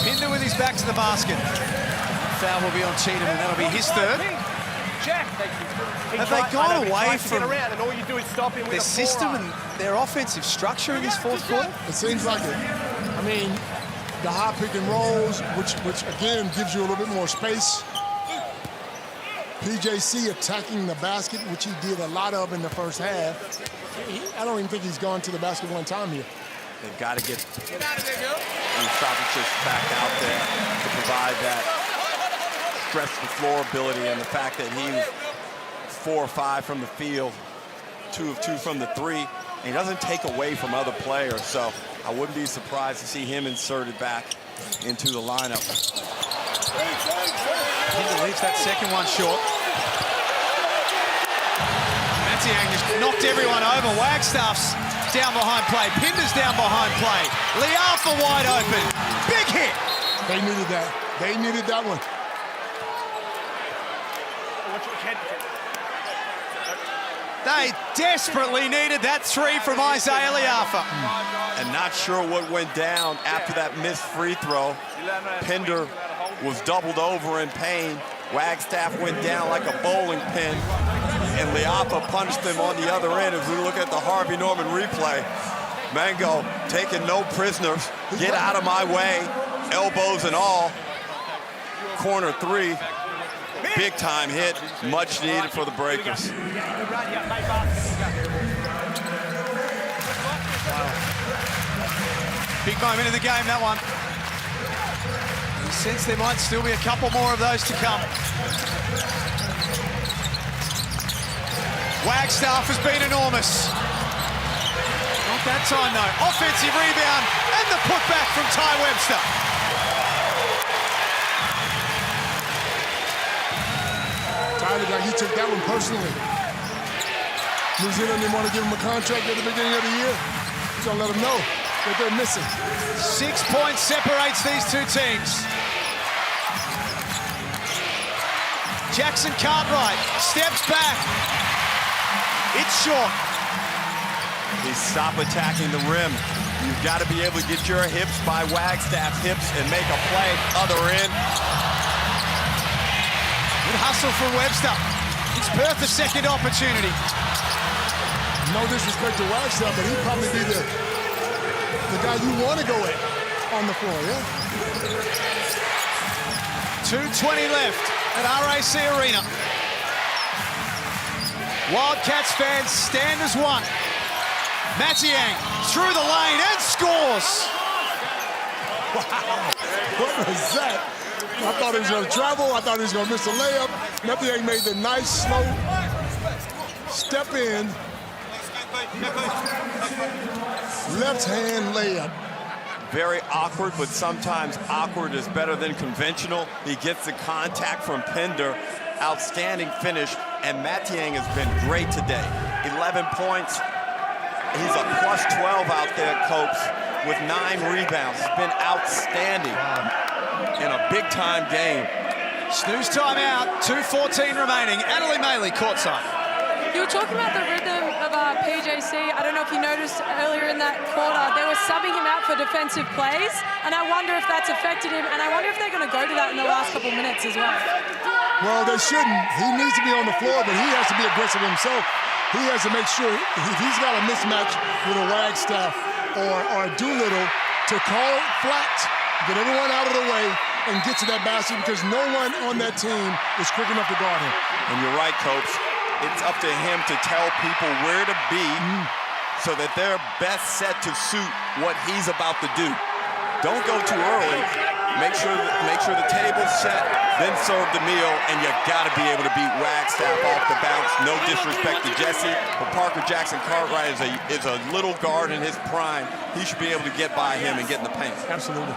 Pinder with his back to the basket. Foul will be on Cheatham, and that'll be his third. Jack, have they gone away from and all you do is stop him with their system and their offensive structure in this fourth quarter? It seems like it. I mean, the high pick and rolls, which again gives you a little bit more space. PJC attacking the basket, which he did a lot of in the first half. I don't even think he's gone to the basket one time here. They've got to get Mustafic back out there to provide that stretch the floor ability, and the fact that he was 4 or 5 from the field, 2 of 2 from the 3, and he doesn't take away from other players, so I wouldn't be surprised to see him inserted back into the lineup. Pinder leaves that second one short. Matiang just knocked everyone over. Wagstaff's down behind play. Pinder's down behind play. Liafa wide open. Big hit. They needed that. They needed that one. They desperately needed that 3 from Isaiah Liafa. And not sure what went down after that missed free throw. Pinder was doubled over in pain. Wagstaff went down like a bowling pin, and Liafa punched him on the other end. As we look at the Harvey Norman replay, Mango taking no prisoners. Get out of my way, elbows and all. Corner 3, big time hit, much needed for the Breakers. Big moment in the game, that one. You sense there might still be a couple more of those to come. Wagstaff has been enormous. Not that time, though. Offensive rebound and the putback from Ty Webster. Ty looked like he took that one personally. New Zealand didn't want to give him a contract at the beginning of the year. He's going to let them know what they're missing. 6 points separates these two teams. Jackson Cartwright steps back. It's short. He stop attacking the rim. You've got to be able to get your hips by Wagstaff's hips and make a play. Other end. Good hustle from Webster. It's Perth a second opportunity. No disrespect to Wagstaff, but he'd probably be the guy you want to go at on the floor, yeah? 2:20 left at RAC Arena. Wildcats fans stand as one. Matiang through the lane and scores. Wow, what was that? I thought he was going to travel. I thought he was going to miss a layup. Matiang made the nice, slow step in. Left hand layup. Very awkward, but sometimes awkward is better than conventional. He gets the contact from Pender. Outstanding finish, and Matiang has been great today. 11 points. He's a +12 out there, Copes, with 9 rebounds. He's been outstanding in a big-time game. Snooze timeout, 2:14 remaining. Annalie Maley, courtside. You were talking about the rhythm of PJC. I don't know if you noticed earlier in that quarter, they were subbing him out for defensive plays, and I wonder if that's affected him, and I wonder if they're going to go to that in the last couple minutes as well. Well, they shouldn't. He needs to be on the floor, but he has to be aggressive himself. He has to make sure if he's got a mismatch with a Wagstaff or a Doolittle to call it flat, get everyone out of the way, and get to that basket because no one on that team is quick enough to guard him. And you're right, Coach. It's up to him to tell people where to be so that they're best set to suit what he's about to do. Don't go too early. Make sure the table's set, then serve the meal, and you got to be able to beat Wagstaff off the bounce. No disrespect to Jesse, but Parker Jackson Cartwright is a little guard in his prime. He should be able to get by him and get in the paint. Absolutely.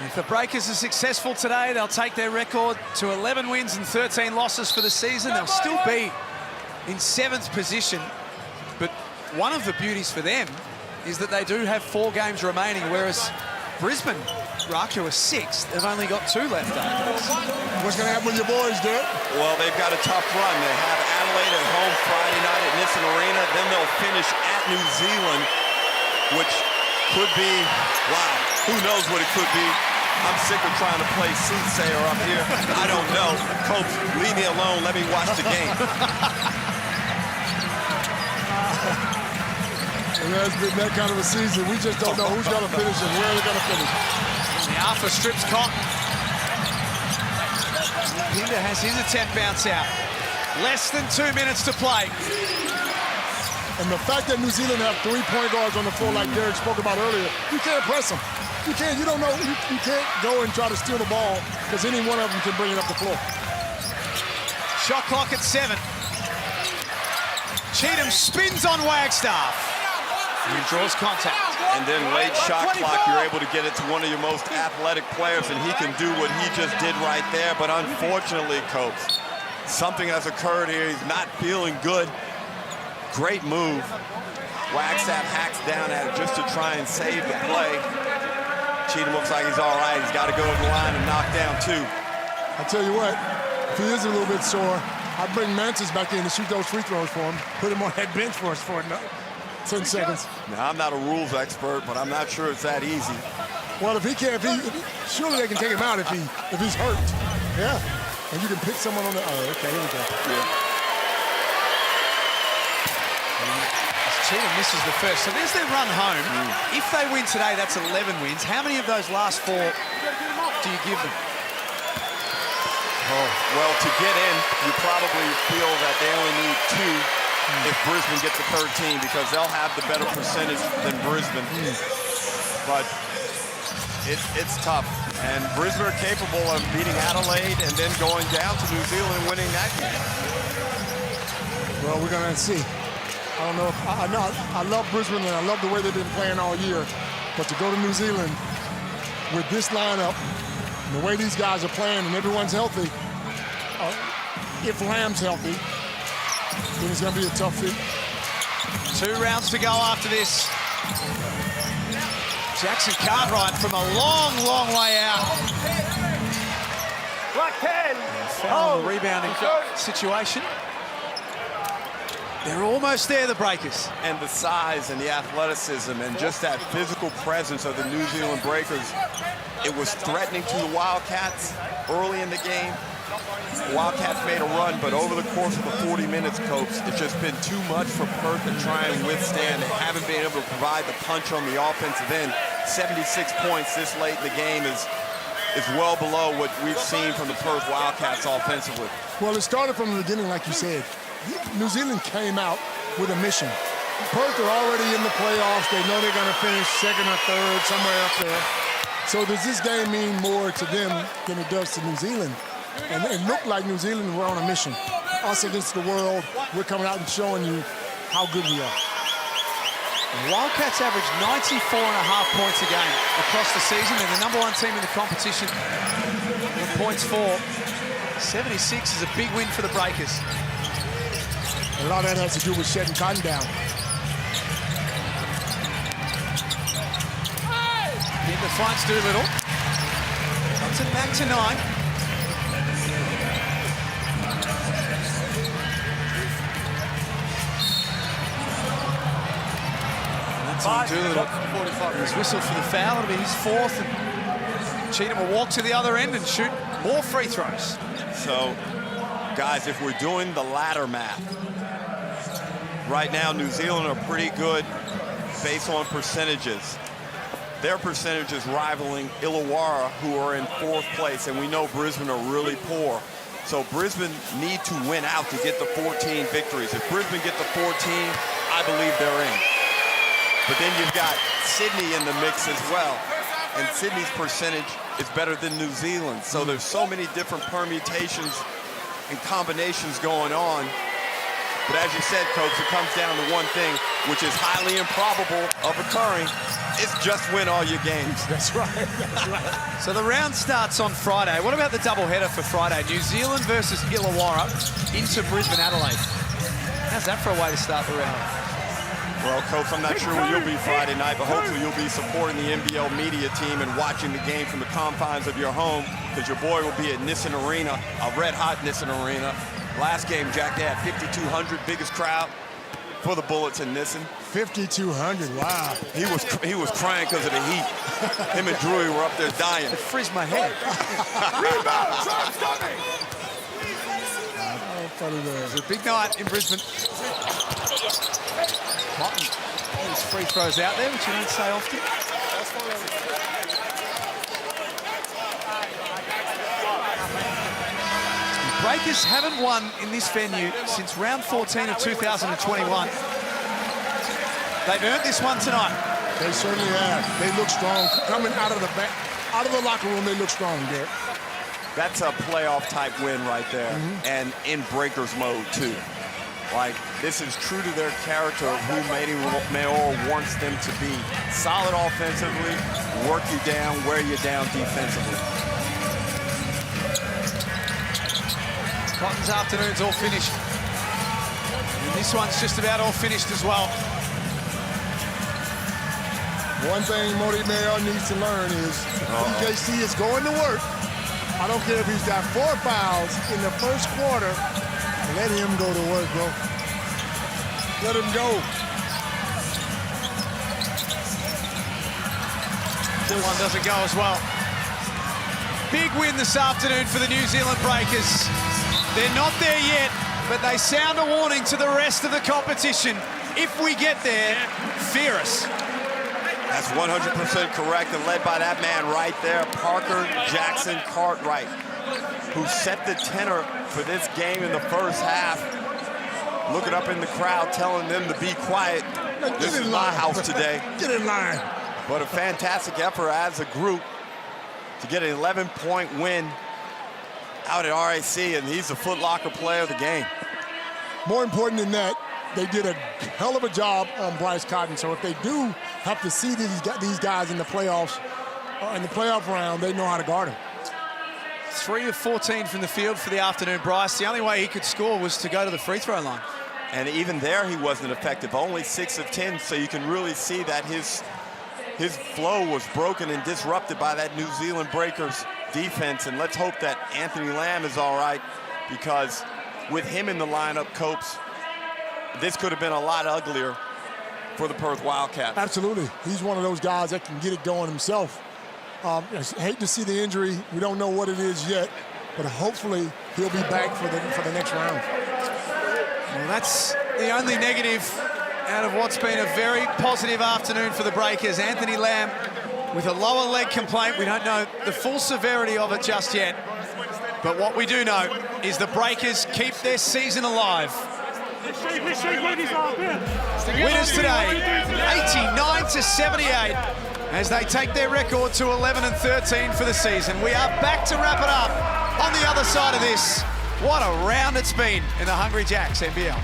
If the Breakers are successful today, they'll take their record to 11 wins and 13 losses for the season. They'll still be in 7th position, but one of the beauties for them is that they do have 4 games remaining, whereas Brisbane, Raku, are 6th. They've only got 2 left after. What's going to happen with your boys, Dirk? Well, they've got a tough run. They have Adelaide at home Friday night at Nissan Arena. Then they'll finish at New Zealand, which could be, wow, who knows what it could be. I'm sick of trying to play soothsayer up here. I don't know. Coach, leave me alone. Let me watch the game. It has been that kind of a season. We just don't know who's going to finish and where they're going to finish. The Alpha strips Cotton. Pinder has his attempt bounce out. Less than 2 minutes to play. And the fact that New Zealand have 3 point guards on the floor like Derek spoke about earlier, you can't press them. You can't, you don't know, you can't go and try to steal the ball because any one of them can bring it up the floor. Shot clock at 7. Cheatham spins on Wagstaff. He draws contact. And then late shot clock, you're able to get it to one of your most athletic players, and he can do what he just did right there. But unfortunately, Coach, something has occurred here. He's not feeling good. Great move. Wagstaff hacks down at it just to try and save the play. Cheatham looks like he's all right. He's got to go to the line and knock down 2. I tell you what, if he is a little bit sore, I'd bring Mantis back in to shoot those free throws for him. Put him on that bench for us for 10 seconds. Now, I'm not a rules expert, but I'm not sure it's that easy. Well, if he can't, surely they can take him out if he's hurt. Yeah, and you can pick someone on the. Oh, okay, here we go. Yeah. Cheatham misses the first, so there's their run home. If they win today, that's 11 wins. How many of those last 4 do you give them? Oh, well, to get in, you probably feel that they only need 2 if Brisbane gets a 13 because they'll have the better percentage than Brisbane. But it's tough. And Brisbane are capable of beating Adelaide and then going down to New Zealand and winning that game. Well, we're going to see. I don't know if, I love Brisbane and I love the way they've been playing all year, but to go to New Zealand with this lineup, and the way these guys are playing and everyone's healthy, if Lamb's healthy, then it's going to be a tough fit. 2 rounds to go after this. Jackson Cartwright from a long, long way out. Foul on the rebounding situation. They're almost there, the Breakers. And the size and the athleticism and just that physical presence of the New Zealand Breakers, it was threatening to the Wildcats early in the game. Wildcats made a run, but over the course of the 40 minutes, Coach, it's just been too much for Perth to try and withstand. They haven't been able to provide the punch on the offensive end. 76 points this late in the game is well below what we've seen from the Perth Wildcats offensively. Well, it started from the beginning, like you said. New Zealand came out with a mission. Perth are already in the playoffs. They know they're going to finish second or third, somewhere up there. So does this game mean more to them than it does to New Zealand? And it looked like New Zealand were on a mission. Us against the world, we're coming out and showing you how good we are. The Wildcats average 94.5 points a game across the season. They're the #1 team in the competition with points for. 76 is a big win for the Breakers. A lot of that has to do with shutting Cotton down. In the fronts, Doolittle. Cuts it back to 9. That's on Doolittle. He's whistled for the foul. It'll be his 4th. And Cheatham will walk to the other end and shoot more free throws. So, guys, if we're doing the ladder math, right now New Zealand are pretty good based on percentages. Their percentage is rivaling Illawarra, who are in 4th place, and we know Brisbane are really poor. So Brisbane need to win out to get the 14 victories. If Brisbane get the 14, I believe they're in. But then you've got Sydney in the mix as well, and Sydney's percentage is better than New Zealand. So there's so many different permutations and combinations going on. But as you said, Coach, it comes down to one thing, which is highly improbable of occurring. It's just win all your games. That's right. That's right. So the round starts on Friday. What about the doubleheader for Friday? New Zealand versus Illawarra into Brisbane, Adelaide. How's that for a way to start the round? Well, Coach, I'm not sure where you'll be Friday night, but hopefully you'll be supporting the NBL media team and watching the game from the confines of your home, because your boy will be at Nissan Arena, a red-hot Nissan Arena. Last game, Jack, they had 5,200, biggest crowd for the Bullets in Nissan. 5,200, wow. He was crying because of the heat. Him and Drewy were up there dying. It frizzed my head. Rebound, Trump's coming! Oh, funny there. It's a big night in Brisbane. Martin, all his free throws out there, which you don't say often. The Breakers haven't won in this venue since round 14 of 2021. They've earned this one tonight. They certainly have. They look strong. Coming out of the locker room, they look strong, Derek. That's a playoff type win right there, and in Breakers mode too. Like, this is true to their character of who Mayor wants them to be. Solid offensively, work you down, wear you down defensively. Cotton's afternoon's all finished. And this one's just about all finished as well. One thing Modi Mayor needs to learn is PJC is going to work. I don't care if he's got 4 fouls in the first quarter. Let him go to work, bro. Let him go. This one doesn't go as well. Big win this afternoon for the New Zealand Breakers. They're not there yet, but they sound a warning to the rest of the competition. If we get there, fear us. That's 100% correct, and led by that man right there, Parker Jackson Cartwright, who set the tenor for this game in the first half. Looking up in the crowd, telling them to be quiet. This is my house today. Get in line. But a fantastic effort as a group to get an 11-point win out at RAC, and he's the Foot Locker player of the game. More important than that, they did a hell of a job on Bryce Cotton. So if they do have to see these guys in the playoffs, in the playoff round, they know how to guard them. 3 of 14 from the field for the afternoon, Bryce. The only way he could score was to go to the free throw line. And even there, he wasn't effective. Only 6 of 10, so you can really see that his flow was broken and disrupted by that New Zealand Breakers defense, and let's hope that Anthony Lamb is all right, because with him in the lineup, Copes, this could have been a lot uglier for the Perth Wildcats. Absolutely. He's one of those guys that can get it going himself. I hate to see the injury. We don't know what it is yet, but hopefully he'll be back for the next round. Well, that's the only negative out of what's been a very positive afternoon for the Breakers. Anthony Lamb with a lower leg complaint. We don't know the full severity of it just yet. But what we do know is the Breakers keep their season alive. Winners today, 89-78, as they take their record to 11-13 for the season. We are back to wrap it up on the other side of this. What a round it's been in the Hungry Jacks NBL.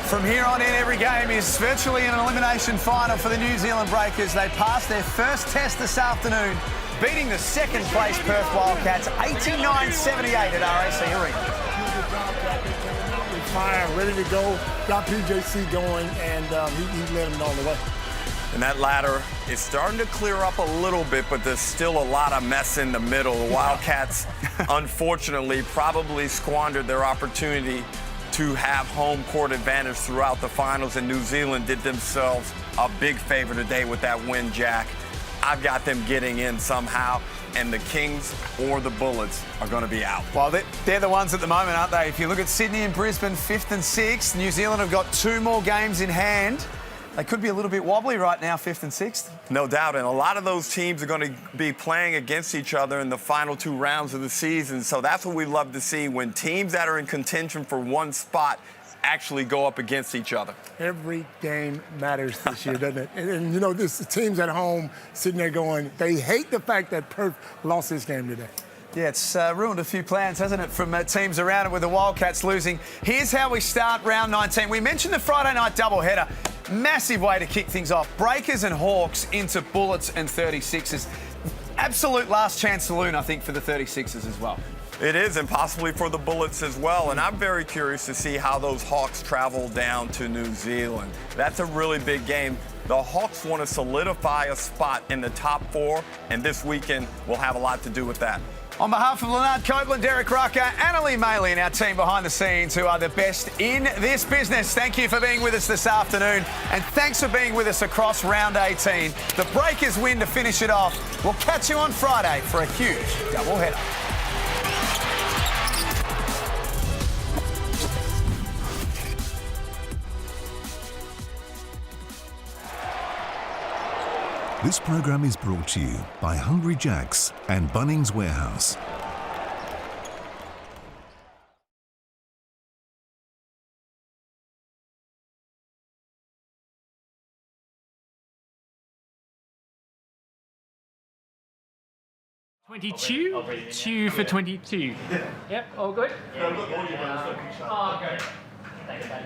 From here on in, every game is virtually an elimination final for the New Zealand Breakers. They passed their first test this afternoon, beating the second-place Perth Wildcats 89-78 at RAC Arena. Fire, ready to go, got PJC going, and he led them all the way. And that ladder is starting to clear up a little bit, but there's still a lot of mess in the middle. The Wildcats, unfortunately, probably squandered their opportunity to have home court advantage throughout the finals, and New Zealand did themselves a big favor today with that win, Jack. I've got them getting in somehow, and the Kings or the Bullets are going to be out. Well, they're the ones at the moment, aren't they? If you look at Sydney and Brisbane, 5th and 6th, New Zealand have got 2 more games in hand. They could be a little bit wobbly right now, 5th and 6th. No doubt, and a lot of those teams are going to be playing against each other in the final 2 rounds of the season, so that's what we love to see, when teams that are in contention for one spot actually go up against each other. Every game matters this year, doesn't it? And you know, this teams at home sitting there going, they hate the fact that Perth lost this game today. Yeah, it's ruined a few plans, hasn't it, from teams around it with the Wildcats losing. Here's how we start round 19. We mentioned the Friday night doubleheader. Massive way to kick things off. Breakers and Hawks into Bullets and 36ers. Absolute last chance saloon, I think, for the 36ers as well. It is, and possibly for the Bullets as well. And I'm very curious to see how those Hawks travel down to New Zealand. That's a really big game. The Hawks want to solidify a spot in the top 4, and this weekend will have a lot to do with that. On behalf of Leonard Copeland, Derek Rucker, Annalie Maley, and our team behind the scenes who are the best in this business, thank you for being with us this afternoon, and thanks for being with us across round 18. The Breakers win to finish it off. We'll catch you on Friday for a huge doubleheader. This program is brought to you by Hungry Jack's and Bunnings Warehouse. Two for 22. Yep, all good? Oh, good. Thanks, buddy.